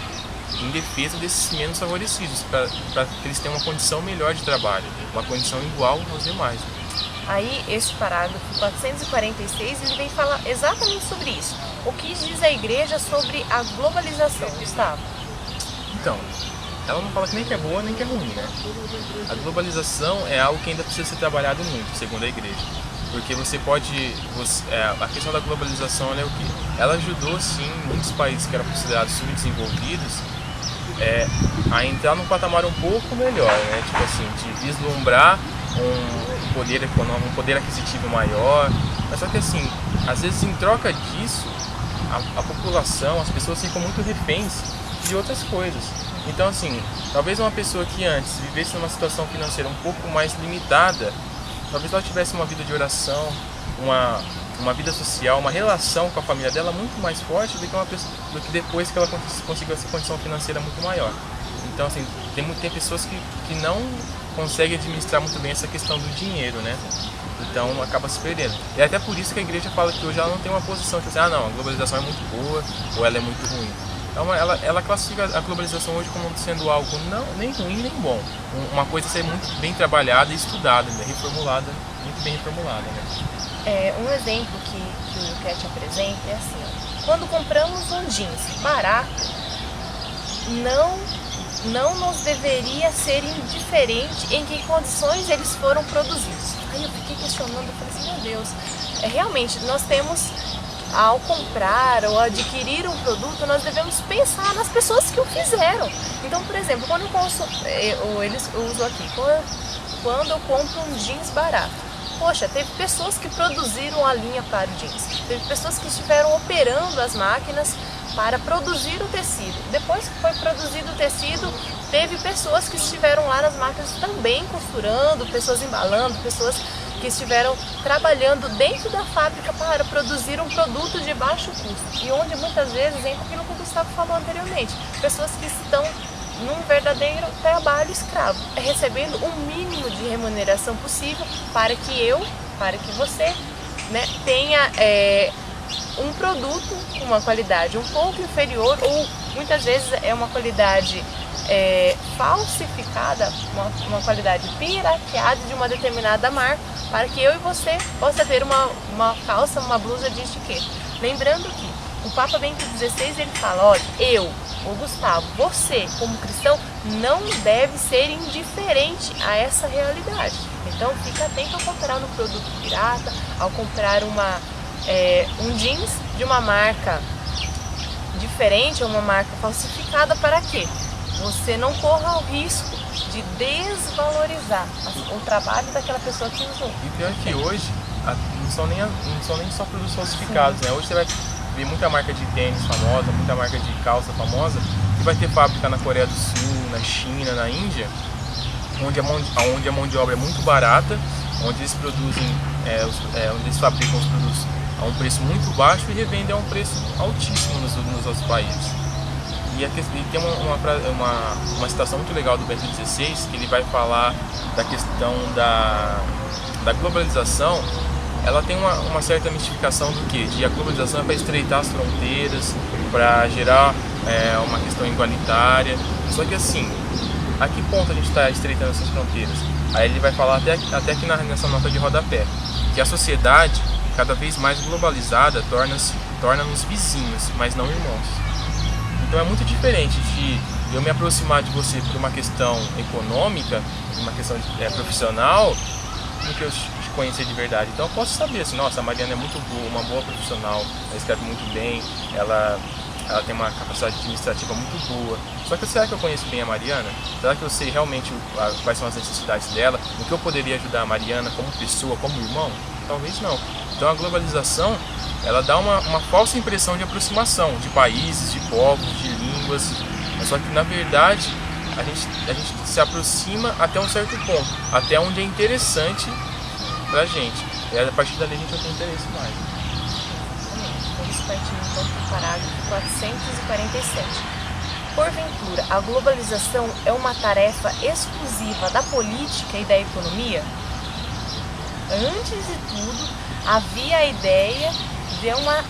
em defesa desses menos favorecidos, para que eles tenham uma condição melhor de trabalho, uma condição igual aos demais. Aí, esse parágrafo 446, ele vem falar exatamente sobre isso. O que diz a igreja sobre a globalização, Gustavo? Então, ela não fala que nem que é boa nem que é ruim, né? A globalização é algo que ainda precisa ser trabalhado muito, segundo a igreja. Porque a questão da globalização, é o que ela ajudou, sim, muitos países que eram considerados subdesenvolvidos a entrar num patamar um pouco melhor, né? Tipo assim, de vislumbrar um poder econômico, um poder aquisitivo maior. Mas só que assim, às vezes em troca disso, a população, as pessoas ficam muito reféns de outras coisas. Então assim, talvez uma pessoa que antes vivesse numa situação financeira um pouco mais limitada, talvez ela tivesse uma vida de oração, uma vida social, uma relação com a família dela muito mais forte do que depois que ela conseguiu essa condição financeira muito maior. Então assim, tem pessoas que não conseguem administrar muito bem essa questão do dinheiro, né? Então acaba se perdendo. E é até por isso que a igreja fala que hoje ela não tem uma posição de dizer, não, a globalização é muito boa ou ela é muito ruim. Então ela classifica a globalização hoje como sendo algo nem ruim nem bom. Uma coisa a ser muito bem trabalhada e estudada, reformulada, muito bem reformulada, né? Um exemplo que o Wilcat apresenta é assim, ó, quando compramos um jeans barato, não nos deveria ser indiferente em que condições eles foram produzidos. Aí eu fiquei questionando, eu falei assim, meu Deus, realmente nós temos, ao comprar ou adquirir um produto, nós devemos pensar nas pessoas que o fizeram. Então, por exemplo, quando eles usam aqui, quando eu compro um jeans barato, poxa, teve pessoas que produziram a linha para o jeans, teve pessoas que estiveram operando as máquinas para produzir o tecido. Depois que foi produzido o tecido, teve pessoas que estiveram lá nas máquinas também costurando, pessoas embalando, pessoas que estiveram trabalhando dentro da fábrica para produzir um produto de baixo custo. E onde muitas vezes entra aquilo que o Gustavo falou anteriormente, pessoas que estão num verdadeiro trabalho escravo, recebendo o mínimo de remuneração possível para que você, né, tenha um produto com uma qualidade um pouco inferior, ou muitas vezes é uma qualidade falsificada, uma qualidade pirateada de uma determinada marca, para que eu e você possa ter uma calça, uma blusa de etiqueta. Lembrando que o Papa Bento XVI, ele fala, olha, o Gustavo, você como cristão não deve ser indiferente a essa realidade. Então fica atento ao comprar um produto pirata, ao comprar um jeans de uma marca diferente, ou uma marca falsificada, para quê? Você não corra o risco de desvalorizar o trabalho daquela pessoa que usou. E pior que hoje não são nem só produtos falsificados, né? Hoje você vai ver muita marca de tênis famosa, muita marca de calça famosa, que vai ter fábrica na Coreia do Sul, na China, na Índia, onde a mão de obra é muito barata, onde eles produzem, onde eles fabricam os produtos a um preço muito baixo e revendem a um preço altíssimo nos outros países. E tem uma citação muito legal do Bento XVI, que ele vai falar da questão da globalização. Ela tem uma certa mistificação do que? De a globalização é para estreitar as fronteiras, para gerar uma questão igualitária. Só que assim, a que ponto a gente está estreitando essas fronteiras? Aí ele vai falar até aqui nessa nota de rodapé, que a sociedade, cada vez mais globalizada, torna-nos vizinhos, mas não irmãos. Então é muito diferente de eu me aproximar de você por uma questão econômica, uma questão profissional, do que eu te conhecer de verdade. Então eu posso saber assim, nossa, a Mariana é muito boa, uma boa profissional, ela escreve muito bem, ela tem uma capacidade administrativa muito boa. Só que será que eu conheço bem a Mariana? Será que eu sei realmente quais são as necessidades dela? O que eu poderia ajudar a Mariana como pessoa, como irmão? Talvez não. Então a globalização, ela dá uma falsa impressão de aproximação de países, de povos, de línguas. Só que na verdade a gente se aproxima até um certo ponto, até onde é interessante pra gente. E a partir dali a gente vai ter interesse mais. Vamos partir então para o parágrafo 447. porventura, a globalização é uma tarefa exclusiva da política e da economia? Antes de tudo, havia a ideia de uma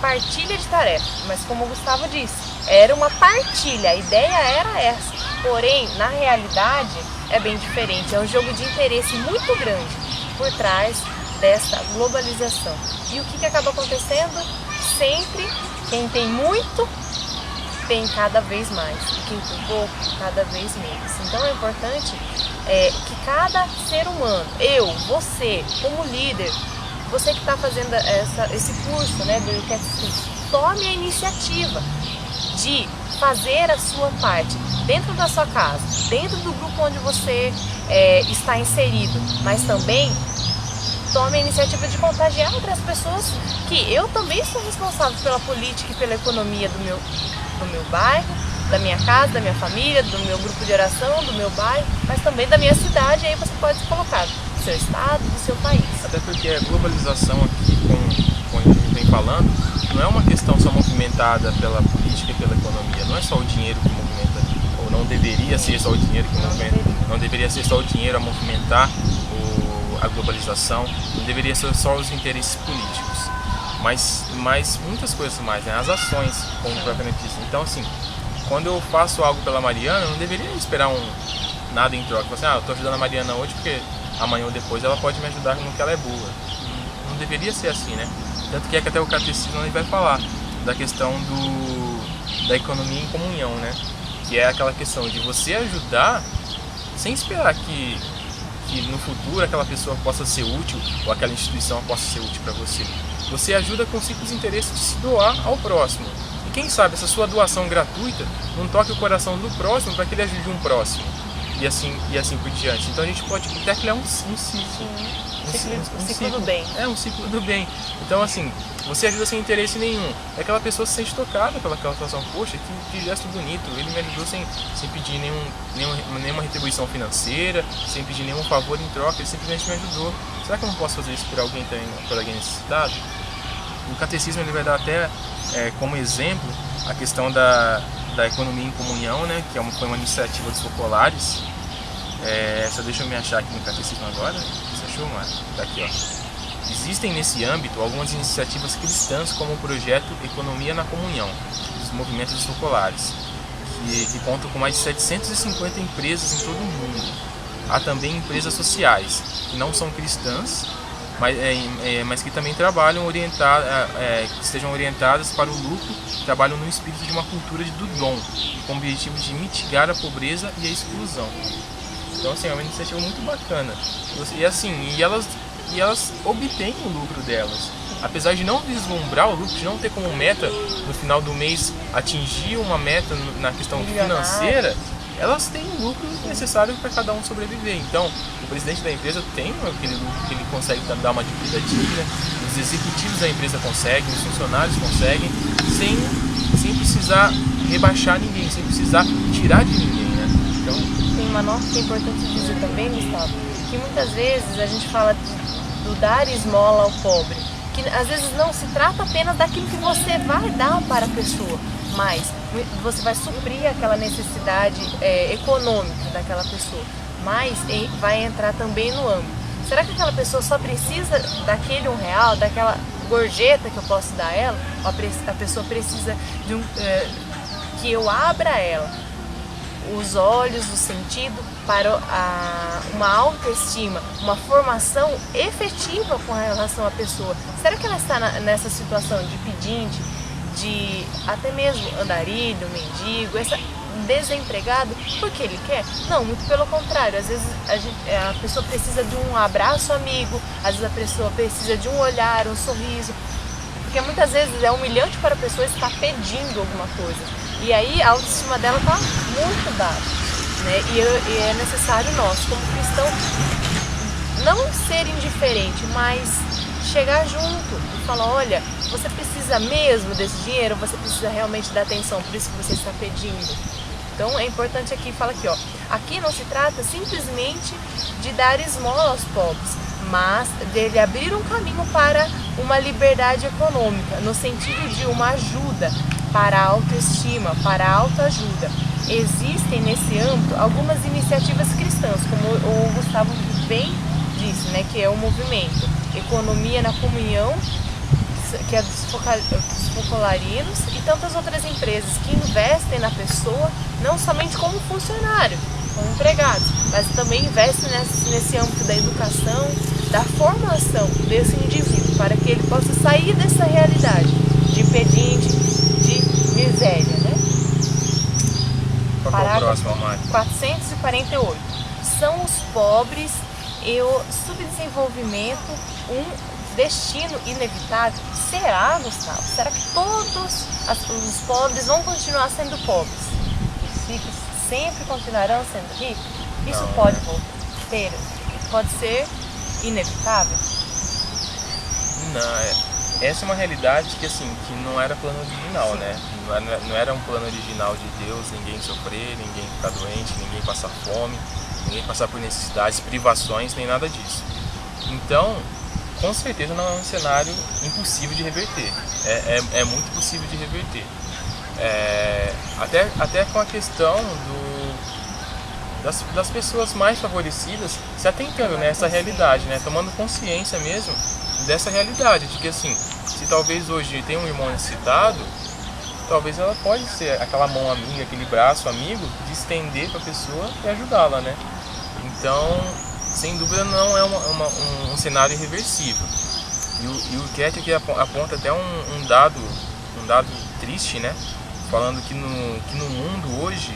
partilha de tarefas, mas como o Gustavo disse, era uma partilha, a ideia era essa. Porém, na realidade, é bem diferente, é um jogo de interesse muito grande por trás desta globalização. E o que acaba acontecendo? Sempre quem tem muito tem cada vez mais, e quem tem pouco, cada vez menos. Então é importante que cada ser humano, eu, você, como líder, você que está fazendo esse curso, né, do YouCat Skills, tome a iniciativa de fazer a sua parte dentro da sua casa, dentro do grupo onde você está inserido, mas também tome a iniciativa de contagiar outras pessoas, que eu também sou responsável pela política e pela economia do meu bairro, da minha casa, da minha família, do meu grupo de oração, do meu bairro, mas também da minha cidade. Aí você pode se colocar do seu estado, do seu país. Até porque a globalização aqui, como a gente vem falando, não é uma questão só movimentada pela política e pela economia. Não é só o dinheiro que movimenta, ou não deveria ser só o dinheiro que movimenta, não deveria ser só o dinheiro a movimentar a globalização, não deveria ser só os interesses políticos, mas muitas coisas mais, né? As ações, como propriamente disse. Então, assim, quando eu faço algo pela Mariana, eu não deveria esperar nada em troca. Assim, eu estou ajudando a Mariana hoje porque amanhã ou depois ela pode me ajudar no que ela é boa. Não deveria ser assim, né? Tanto que até o catecismo vai falar da questão da economia em comunhão, né? Que é aquela questão de você ajudar sem esperar que no futuro aquela pessoa possa ser útil ou aquela instituição possa ser útil para você. Você ajuda com simples interesse de se doar ao próximo. E quem sabe essa sua doação gratuita não toque o coração do próximo para que ele ajude um próximo. E assim por diante. Então a gente pode até criar um ciclo. Um ciclo do bem. É, um ciclo do bem. Então, assim, você ajuda sem interesse nenhum. Aquela pessoa se sente tocada pelaquela situação. Poxa, que gesto bonito. Ele me ajudou sem pedir nenhuma retribuição financeira, sem pedir nenhum favor em troca. Ele simplesmente me ajudou. Será que eu não posso fazer isso por alguém necessitado? O catecismo ele vai dar até como exemplo a questão da economia em comunhão, né? Que foi uma iniciativa dos populares. Só deixa eu me achar aqui no catecismo agora. Você achou, Mário? Tá aqui, ó. Existem nesse âmbito algumas iniciativas cristãs como o projeto Economia na Comunhão, dos movimentos dos populares, que contam com mais de 750 empresas em todo o mundo. Há também empresas sociais, que não são cristãs, mas que também trabalham que estejam orientadas para o lucro, trabalham no espírito de uma cultura do dom, com o objetivo de mitigar a pobreza e a exclusão. Então, assim, é uma iniciativa muito bacana. E elas obtêm o lucro delas. Apesar de não vislumbrar o lucro, de não ter como meta no final do mês atingir uma meta na questão financeira, elas têm o lucro necessário para cada um sobreviver. Então, o presidente da empresa tem aquele lucro que ele consegue dar uma dívida digna, os executivos da empresa conseguem, os funcionários conseguem, sem precisar rebaixar ninguém, sem precisar tirar de ninguém, né? Então, tem uma nota que é importante dizer também, Gustavo, que muitas vezes a gente fala do dar esmola ao pobre, que às vezes não se trata apenas daquilo que você vai dar para a pessoa, mas você vai suprir aquela necessidade econômica daquela pessoa, mas vai entrar também no âmbito. Será que aquela pessoa só precisa daquele R$1, daquela gorjeta que eu posso dar a ela? A pessoa precisa de que eu abra a ela os olhos, o sentido para uma autoestima, uma formação efetiva com relação à pessoa. Será que ela está nessa situação de pedinte, de até mesmo andarilho, mendigo, desempregado, porque ele quer? Não, muito pelo contrário. Às vezes a pessoa precisa de um abraço amigo, às vezes a pessoa precisa de um olhar, um sorriso, porque muitas vezes é humilhante para a pessoa estar pedindo alguma coisa. E aí a autoestima dela está muito baixa, né? E é necessário nós, como cristãos, não ser indiferente, mas chegar junto e falar, olha, você precisa mesmo desse dinheiro, você precisa realmente dar atenção, por isso que você está pedindo. Então é importante aqui, fala aqui, ó, aqui não se trata simplesmente de dar esmola aos pobres, mas dele abrir um caminho para uma liberdade econômica, no sentido de uma ajuda para a autoestima, para a autoajuda. Existem nesse âmbito algumas iniciativas cristãs, como o Gustavo bem disse, né, que é o movimento Economia na Comunhão, que é dos focolarinos, e tantas outras empresas que investem na pessoa, não somente como funcionário, como empregado, mas também investem nesse âmbito da educação, da formação desse indivíduo, para que ele possa sair dessa realidade de pedinte, de miséria, né? Qual é o próximo, Mari? 448. São os pobres e o subdesenvolvimento um destino inevitável? Será, Gustavo? Será que todos os pobres vão continuar sendo pobres? Os ricos sempre continuarão sendo ricos? Isso Não, pode né? ter, pode ser inevitável? Não, essa é uma realidade que, assim, que não era plano original, Sim. né? Não era um plano original de Deus, ninguém sofrer, ninguém ficar doente, ninguém passar fome, ninguém passar por necessidades, privações, nem nada disso. Então, com certeza não é um cenário impossível de reverter. É muito possível de reverter. Até com a questão das pessoas mais favorecidas se atentando nessa realidade, né? Tomando consciência mesmo dessa realidade, de que, assim, se talvez hoje tem um irmão necessitado, talvez ela pode ser aquela mão amiga, aquele braço amigo de estender para a pessoa e ajudá-la, né? Então, sem dúvida, não é um cenário irreversível. E o Ketty aqui aponta até um dado triste, né? Falando que no mundo hoje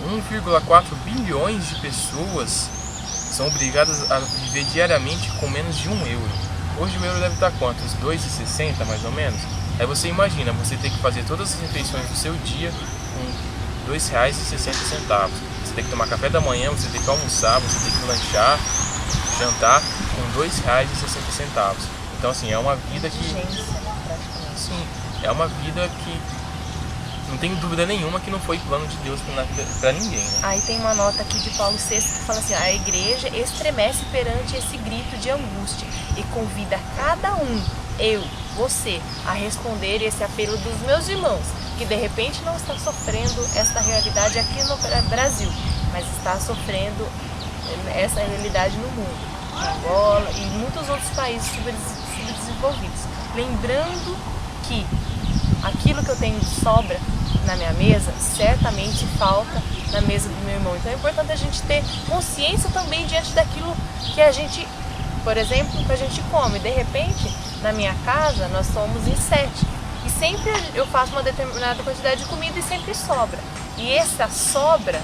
1,4 bilhões de pessoas são obrigadas a viver diariamente com menos de €1. Hoje o euro deve estar quanto? Uns 2,60 mais ou menos? Aí você imagina, você ter que fazer todas as refeições do seu dia com R$2,60. Você tem que tomar café da manhã, você tem que almoçar, você tem que lanchar, jantar com R$2,60. Então, assim, é uma vida que... Urgência, praticamente. Sim, é uma vida que não tenho dúvida nenhuma que não foi plano de Deus para ninguém, né? Aí tem uma nota aqui de Paulo VI que fala assim: a igreja estremece perante esse grito de angústia e convida cada um, eu, você, a responder esse apelo dos meus irmãos, que de repente não está sofrendo esta realidade aqui no Brasil, mas está sofrendo essa realidade no mundo, em Angola e em muitos outros países subdesenvolvidos. Lembrando que aquilo que eu tenho de sobra na minha mesa, certamente falta na mesa do meu irmão. Então é importante a gente ter consciência também diante daquilo que a gente, por exemplo, que a gente come. De repente, na minha casa, nós somos em 7. E sempre eu faço uma determinada quantidade de comida e sempre sobra. E essa sobra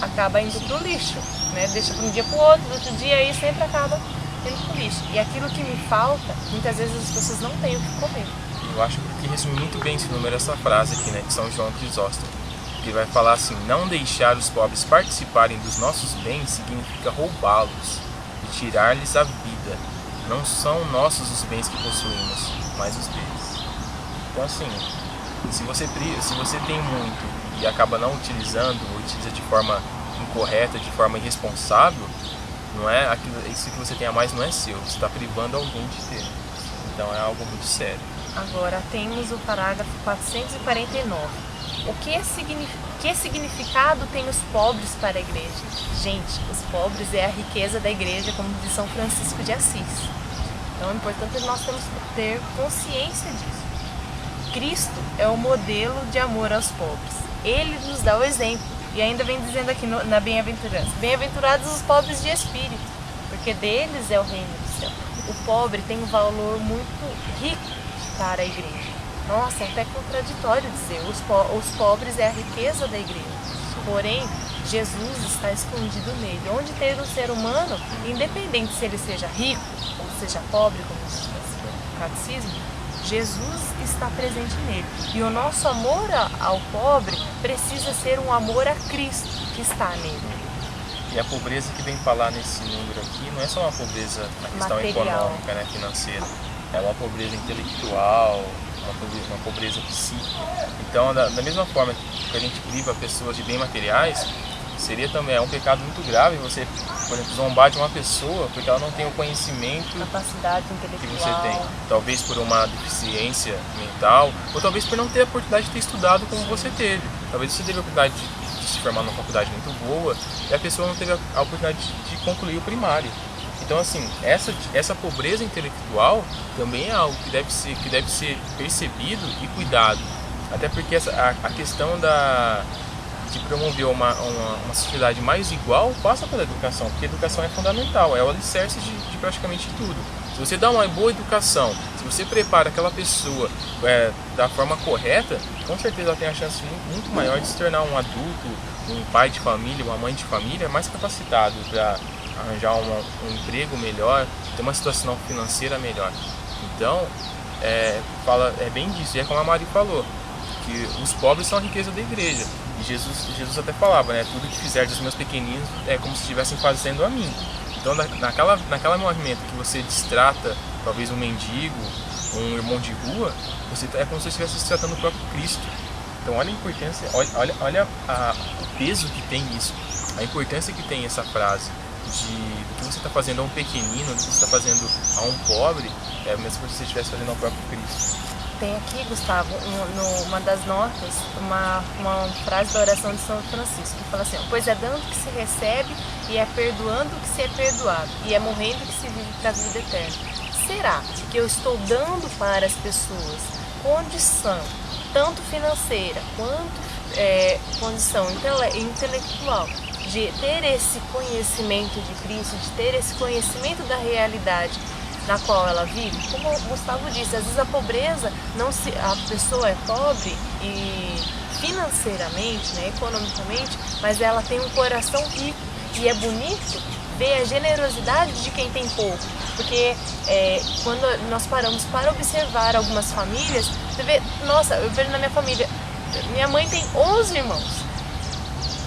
acaba indo pro lixo, né? Deixa para um dia para o outro dia aí sempre acaba indo pro lixo. E aquilo que me falta, muitas vezes as pessoas não têm o que comer. Eu acho que resume muito bem esse número, essa frase aqui, né, de São João Crisóstomo, que vai falar assim: não deixar os pobres participarem dos nossos bens significa roubá-los e tirar-lhes a vida. Não são nossos os bens que possuímos, mas os deles. Então, assim, se você tem muito e acaba não utilizando, ou utiliza de forma incorreta, de forma irresponsável, não é isso que você tem a mais não é seu, você está privando alguém de ter. Então é algo muito sério. Agora temos o parágrafo 449. Que significado tem os pobres para a igreja? Gente, os pobres é a riqueza da igreja, como diz São Francisco de Assis. Então é importante nós ter consciência disso. Cristo é o modelo de amor aos pobres. Ele nos dá o exemplo. E ainda vem dizendo aqui na bem-aventurança: bem-aventurados os pobres de espírito, porque deles é o reino do céu. O pobre tem um valor muito rico para a igreja. Nossa, é até contraditório dizer, os pobres é a riqueza da igreja. Porém, Jesus está escondido nele. Onde ter um ser humano, independente se ele seja rico ou seja pobre, como diz o catecismo, Jesus está presente nele. E o nosso amor ao pobre precisa ser um amor a Cristo que está nele. E a pobreza que vem falar nesse número aqui não é só uma pobreza na questão Material. econômica, né, financeira. É uma pobreza intelectual, uma pobreza psíquica. Então, da mesma forma que a gente priva pessoas de bens materiais, seria também um pecado muito grave você, por exemplo, zombar de uma pessoa porque ela não tem o conhecimento, capacidade que intelectual você tem. Talvez por uma deficiência mental, ou talvez por não ter a oportunidade de ter estudado como você teve. Talvez você teve a oportunidade de se formar numa faculdade muito boa e a pessoa não teve a oportunidade de concluir o primário. Então, assim, essa pobreza intelectual também é algo que deve ser percebido e cuidado. Até porque a questão de promover uma sociedade mais igual passa pela educação, porque a educação é fundamental, é o alicerce de praticamente tudo. Se você dá uma boa educação, se você prepara aquela pessoa da forma correta, com certeza ela tem a chance muito maior de se tornar um adulto, um pai de família, uma mãe de família mais capacitado para arranjar um emprego melhor, ter uma situação financeira melhor. Então, é bem disso, e é como a Mari falou, que os pobres são a riqueza da igreja. E Jesus até falava, né, tudo que fizer dos meus pequeninos é como se estivessem fazendo a mim. Então, naquela movimento que você destrata, talvez um mendigo, um irmão de rua, é como se você estivesse tratando o próprio Cristo. Então, olha a importância, olha o peso que tem isso, a importância que tem essa frase do que você está fazendo a um pequenino, do que você está fazendo a um pobre, é mesmo se você estivesse fazendo ao próprio Cristo. Tem aqui, Gustavo, numa das notas, uma frase da oração de São Francisco, que fala assim: pois é dando que se recebe, e é perdoando que se é perdoado, e é morrendo que se vive para a vida eterna. Será que eu estou dando para as pessoas condição, tanto financeira quanto condição intelectual, de ter esse conhecimento de Cristo, de ter esse conhecimento da realidade na qual ela vive? Como o Gustavo disse, às vezes a pessoa é pobre e financeiramente, né, economicamente, mas ela tem um coração rico, e é bonito ver a generosidade de quem tem pouco, porque quando nós paramos para observar algumas famílias, você vê, nossa, eu vejo na minha família, minha mãe tem 11 irmãos.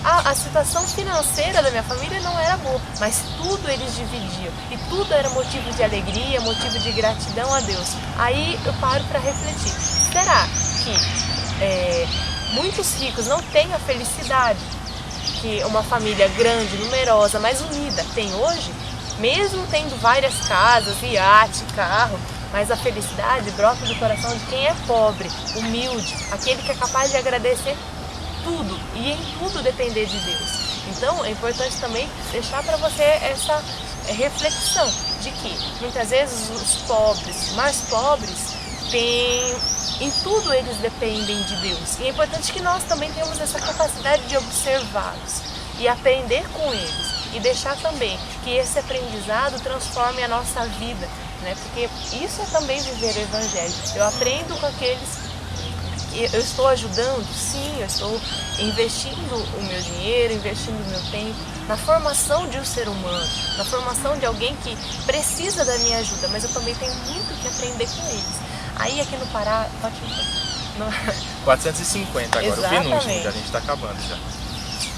A situação financeira da minha família não era boa, mas tudo eles dividiam, e tudo era motivo de alegria, motivo de gratidão a Deus. Aí eu paro para refletir, será que muitos ricos não têm a felicidade que uma família grande, numerosa, mais unida tem hoje? Mesmo tendo várias casas, iate, carro, mas a felicidade brota do coração de quem é pobre, humilde, aquele que é capaz de agradecer tudo e em tudo depender de Deus. Então é importante também deixar para você essa reflexão de que muitas vezes os pobres, mais pobres, em tudo eles dependem de Deus. E é importante que nós também tenhamos essa capacidade de observá-los e aprender com eles, e deixar também que esse aprendizado transforme a nossa vida, né? Porque isso é também viver o Evangelho. Eu aprendo com aqueles. Eu estou ajudando, sim, eu estou investindo o meu dinheiro, investindo o meu tempo na formação de um ser humano, na formação de alguém que precisa da minha ajuda, mas eu também tenho muito que aprender com eles. Aí aqui no Pará, 450 agora, exatamente. O penúltimo, já a gente está acabando já.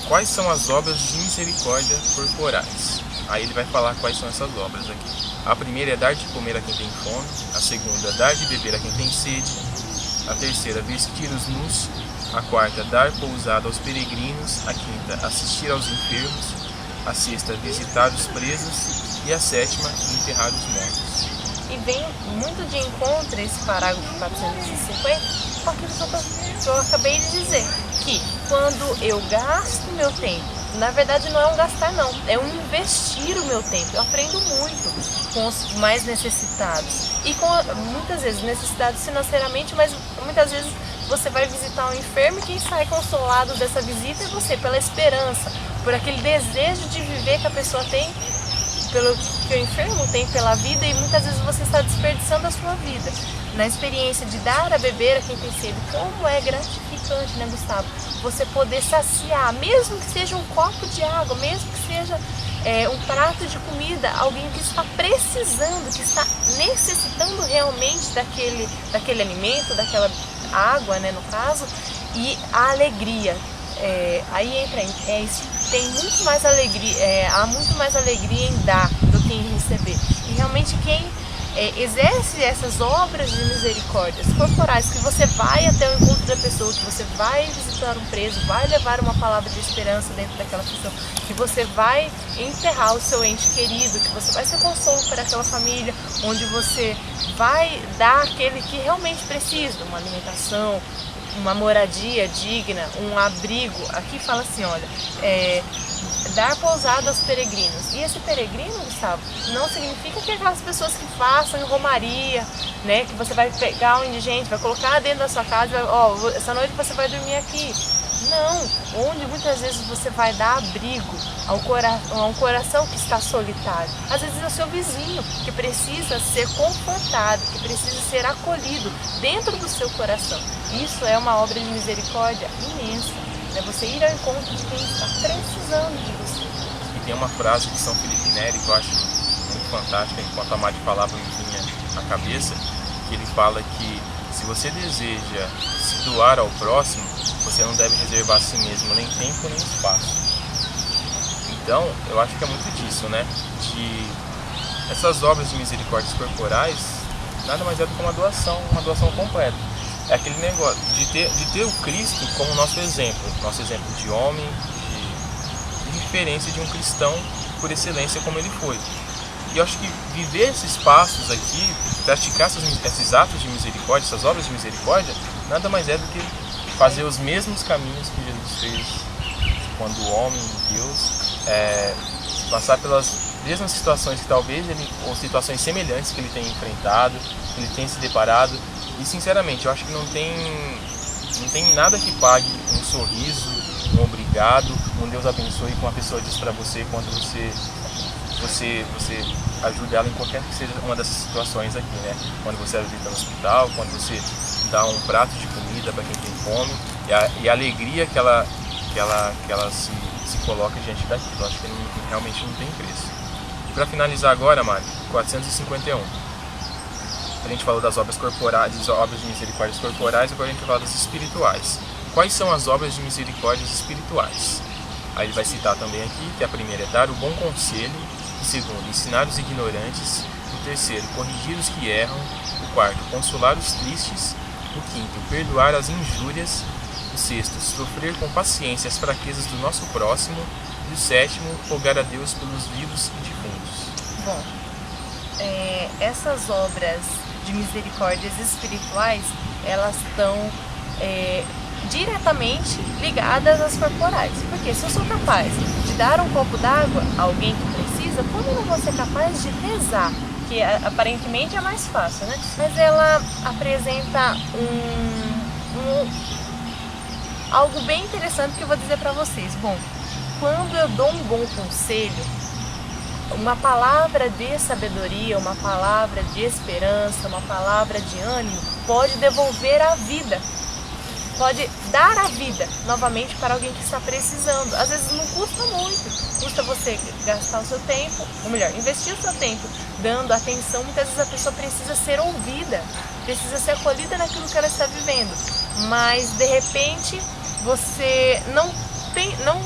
Quais são as obras de misericórdia corporais? Aí ele vai falar quais são essas obras aqui. A primeira é dar de comer a quem tem fome, a segunda, dar de beber a quem tem sede, a terceira, vestir os nus, a quarta, dar pousada aos peregrinos, a quinta, assistir aos enfermos, a sexta, visitar os presos, e a sétima, enterrar os mortos. E vem muito de encontro esse parágrafo 450 com aquilo que eu acabei de dizer, que quando eu gasto meu tempo, na verdade não é um gastar não, é um investir o meu tempo. Eu aprendo muito com os mais necessitados e com muitas vezes necessitados financeiramente, mas muitas vezes você vai visitar um enfermo e quem sai consolado dessa visita é você, pela esperança, por aquele desejo de viver que a pessoa tem, pelo que o enfermo tem pela vida, e muitas vezes você está desperdiçando a sua vida. Na experiência de dar a beber a quem tem sede, como é gratificante, né, Gustavo? Você poder saciar, mesmo que seja um copo de água, mesmo que seja um prato de comida, alguém que está precisando, que está necessitando realmente daquele alimento, daquela água, né, no caso, e a alegria. Aí entra isso. Tem muito mais alegria, há muito mais alegria em dar do que em receber. E realmente quem exerce essas obras de misericórdias corporais, que você vai até o encontro da pessoa, que você vai visitar um preso, vai levar uma palavra de esperança dentro daquela pessoa, que você vai enterrar o seu ente querido, que você vai ser consolo para aquela família, onde você vai dar àquele que realmente precisa, uma alimentação, uma moradia digna, um abrigo. Aqui fala assim, olha, dar pousada aos peregrinos. E esse peregrino, Gustavo, não significa que aquelas pessoas que façam em romaria, né, que você vai pegar um indigente, vai colocar dentro da sua casa, essa noite você vai dormir aqui. Não, onde muitas vezes você vai dar abrigo a um coração que está solitário. Às vezes é o seu vizinho que precisa ser confortado, que precisa ser acolhido dentro do seu coração. Isso é uma obra de misericórdia imensa. É você ir ao encontro de quem está precisando de você. E tem uma frase de São Felipe Neri que eu acho muito fantástica, enquanto a Mari falava me vinha à cabeça, que ele fala que se você deseja se doar ao próximo, você não deve reservar a si mesmo nem tempo nem espaço. Então, eu acho que é muito disso, né? De essas obras de misericórdias corporais, nada mais é do que uma doação completa. É aquele negócio de ter o Cristo como nosso exemplo de homem, de referência de um cristão por excelência como ele foi. E eu acho que viver esses passos aqui, praticar esses atos de misericórdia, essas obras de misericórdia, nada mais é do que fazer os mesmos caminhos que Jesus fez quando homem, Deus, passar pelas mesmas situações que talvez ou situações semelhantes que ele tem enfrentado, que ele tem se deparado. E sinceramente, eu acho que não tem nada que pague um sorriso, um obrigado, um Deus abençoe que uma pessoa diz para você quando você ajuda ela em qualquer que seja uma dessas situações aqui, né? Quando você visita no hospital, quando você dá um prato de comida para quem tem fome, e a alegria que ela se coloca diante daquilo. Eu acho que realmente não tem preço. Para finalizar agora, Mari, 451. A gente falou das obras corporais, das obras de misericórdias corporais, agora a gente vai falar das espirituais. Quais são as obras de misericórdias espirituais? Aí ele vai citar também aqui que a primeira é dar o bom conselho, o segundo, ensinar os ignorantes, o terceiro, corrigir os que erram, o quarto, consolar os tristes, o quinto, perdoar as injúrias, o sexto, sofrer com paciência as fraquezas do nosso próximo, e o sétimo, rogar a Deus pelos vivos e defuntos. Bom, essas obras de misericórdias espirituais, elas estão diretamente ligadas às corporais. Porque se eu sou capaz de dar um copo d'água a alguém que precisa, como eu não vou ser capaz de rezar? Que aparentemente é mais fácil, né? Mas ela apresenta algo bem interessante que eu vou dizer para vocês. Bom, quando eu dou um bom conselho, uma palavra de sabedoria, uma palavra de esperança, uma palavra de ânimo, pode devolver a vida, pode dar a vida novamente para alguém que está precisando. Às vezes não custa muito, custa você gastar o seu tempo, ou melhor, investir o seu tempo dando atenção. Muitas vezes a pessoa precisa ser ouvida, precisa ser acolhida naquilo que ela está vivendo, mas de repente você não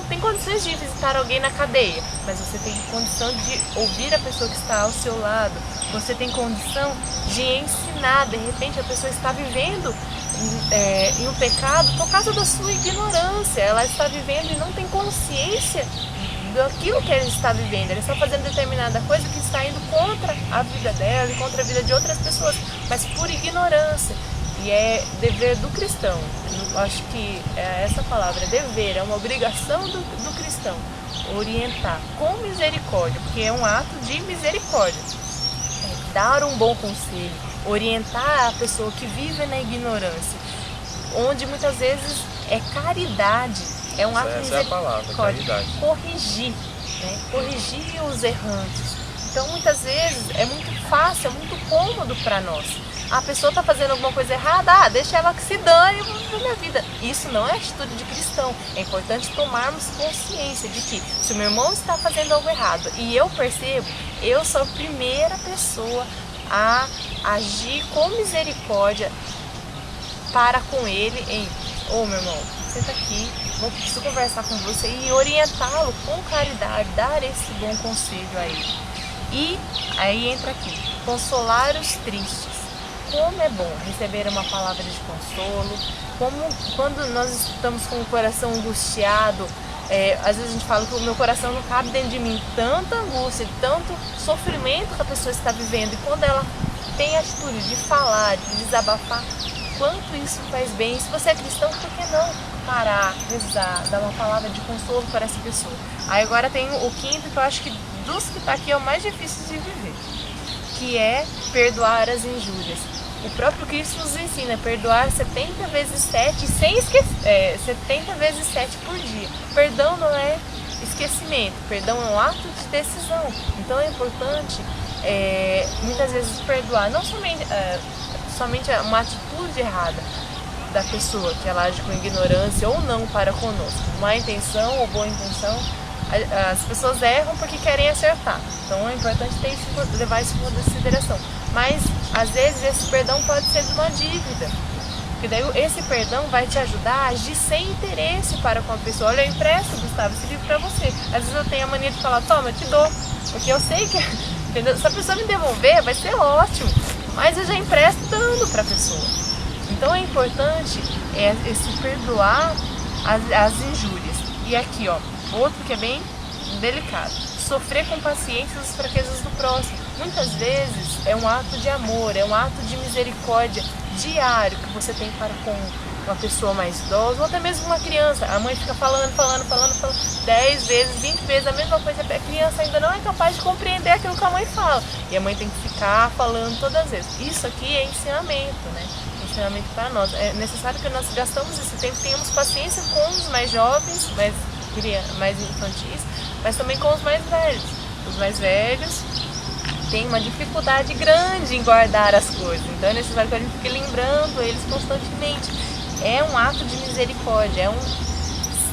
tem condições de visitar alguém na cadeia, mas você tem condição de ouvir a pessoa que está ao seu lado, você tem condição de ensinar. De repente a pessoa está vivendo em um pecado por causa da sua ignorância, ela está vivendo e não tem consciência daquilo que ela está vivendo, ela está fazendo determinada coisa que está indo contra a vida dela e contra a vida de outras pessoas, mas por ignorância. E é dever do cristão, eu acho que essa palavra dever é uma obrigação do cristão, orientar com misericórdia, porque é um ato de misericórdia, dar um bom conselho, orientar a pessoa que vive na ignorância, onde muitas vezes é caridade, é um ato de misericórdia, é a palavra, caridade. Corrigir, né? Corrigir os errantes. Então muitas vezes é muito fácil, é muito cômodo para nós. A pessoa está fazendo alguma coisa errada, deixa ela que se dane na minha vida. Isso não é atitude de cristão. É importante tomarmos consciência de que se o meu irmão está fazendo algo errado e eu percebo, eu sou a primeira pessoa a agir com misericórdia para com ele em: ô meu irmão, senta aqui, preciso conversar com você, e orientá-lo com caridade, dar esse bom conselho a ele. E aí entra aqui, consolar os tristes. Como é bom receber uma palavra de consolo, como quando nós estamos com o coração angustiado, às vezes a gente fala que o meu coração não cabe dentro de mim, tanta angústia, tanto sofrimento que a pessoa está vivendo, e quando ela tem a atitude de falar, de desabafar, quanto isso faz bem. E se você é cristão, por que não parar, rezar, dar uma palavra de consolo para essa pessoa? Aí agora tem o quinto, que eu acho que dos que está aqui é o mais difícil de viver, que é perdoar as injúrias. O próprio Cristo nos ensina a perdoar 70 vezes 7 sem esquecer, 70 vezes 7 por dia. Perdão não é esquecimento, perdão é um ato de decisão. Então é importante muitas vezes perdoar, não somente uma atitude errada da pessoa, que ela age com ignorância ou não para conosco. Má intenção ou boa intenção, as pessoas erram porque querem acertar. Então é importante levar isso em consideração. Mas às vezes esse perdão pode ser de uma dívida, porque daí esse perdão vai te ajudar a agir sem interesse para com a pessoa. Olha, eu empresto, Gustavo, esse livro para você. Às vezes eu tenho a mania de falar, toma, eu te dou, porque eu sei que se a pessoa me devolver vai ser ótimo, mas eu já empresto dando para a pessoa. Então é importante esse perdoar as injúrias. E aqui, ó, outro que é bem delicado, sofrer com paciência as fraquezas do próximo. Muitas vezes é um ato de amor, é um ato de misericórdia diário que você tem para com uma pessoa mais idosa ou até mesmo uma criança. A mãe fica falando 10 vezes, 20 vezes a mesma coisa, a criança ainda não é capaz de compreender aquilo que a mãe fala. E a mãe tem que ficar falando todas as vezes. Isso aqui é ensinamento, né? Ensinamento para nós. É necessário que nós gastamos esse tempo, tenhamos paciência com os mais jovens, mais infantis, mas também com os mais velhos. Os mais velhos têm uma dificuldade grande em guardar as coisas, então é necessário que a gente fique lembrando eles constantemente. É um ato de misericórdia,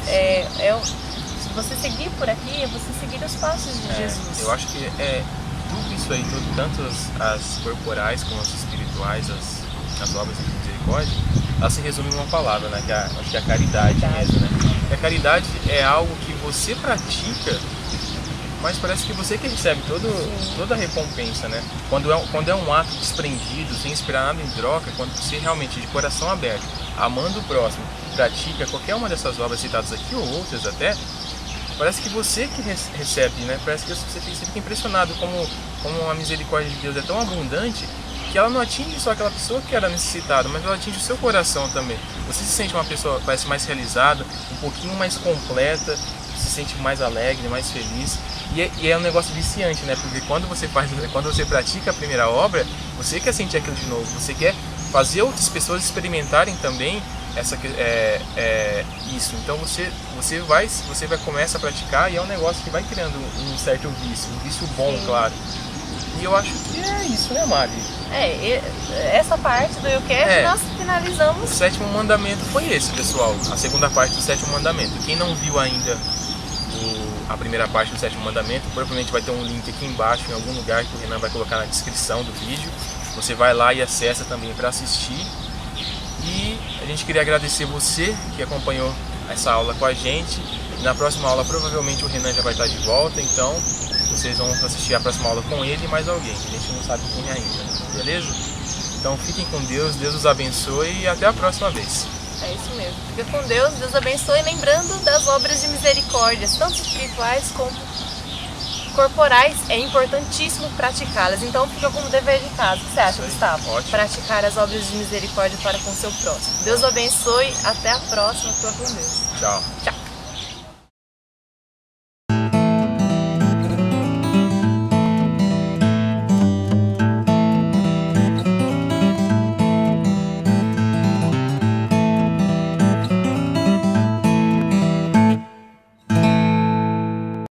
se você seguir por aqui, é você seguir os passos de Jesus. Eu acho que tudo isso aí, tanto as corporais como as espirituais, as obras de misericórdia, elas se resumem em uma palavra, né? Acho que é a caridade mesmo, né? E a caridade é algo que você pratica, mas parece que você que recebe toda a recompensa, né? Quando é um ato desprendido, sem esperar nada em troca, quando você realmente, de coração aberto, amando o próximo, pratica qualquer uma dessas obras citadas aqui ou outras até, parece que você que recebe, né? Parece que você fica impressionado como a misericórdia de Deus é tão abundante que ela não atinge só aquela pessoa que era necessitada, mas ela atinge o seu coração também. Você se sente uma pessoa, parece mais realizada, um pouquinho mais completa, se sente mais alegre, mais feliz. E é um negócio viciante, né? Porque quando você pratica a primeira obra, você quer sentir aquilo de novo, você quer fazer outras pessoas experimentarem também isso. Então você vai começar a praticar e é um negócio que vai criando um certo vício, um vício bom, sim, claro. E eu acho que é isso, né, Mari? Essa parte do eu quero nós finalizamos. O sétimo mandamento foi esse, pessoal. A segunda parte do sétimo mandamento. Quem não viu ainda a primeira parte do sétimo mandamento, provavelmente vai ter um link aqui embaixo, em algum lugar, que o Renan vai colocar na descrição do vídeo. Você vai lá e acessa também para assistir. E a gente queria agradecer você que acompanhou essa aula com a gente. Na próxima aula provavelmente o Renan já vai estar de volta, então vocês vão assistir a próxima aula com ele e mais alguém, que a gente não sabe quem ainda, beleza? Então fiquem com Deus, Deus os abençoe e até a próxima vez. É isso mesmo, fica com Deus, Deus abençoe, lembrando das obras de misericórdia, tanto espirituais como corporais, é importantíssimo praticá-las, então fica como dever de casa. O que você acha, Gustavo? Ótimo. Praticar as obras de misericórdia para com o seu próximo. Deus abençoe, até a próxima, fica com Deus. Tchau. Tchau.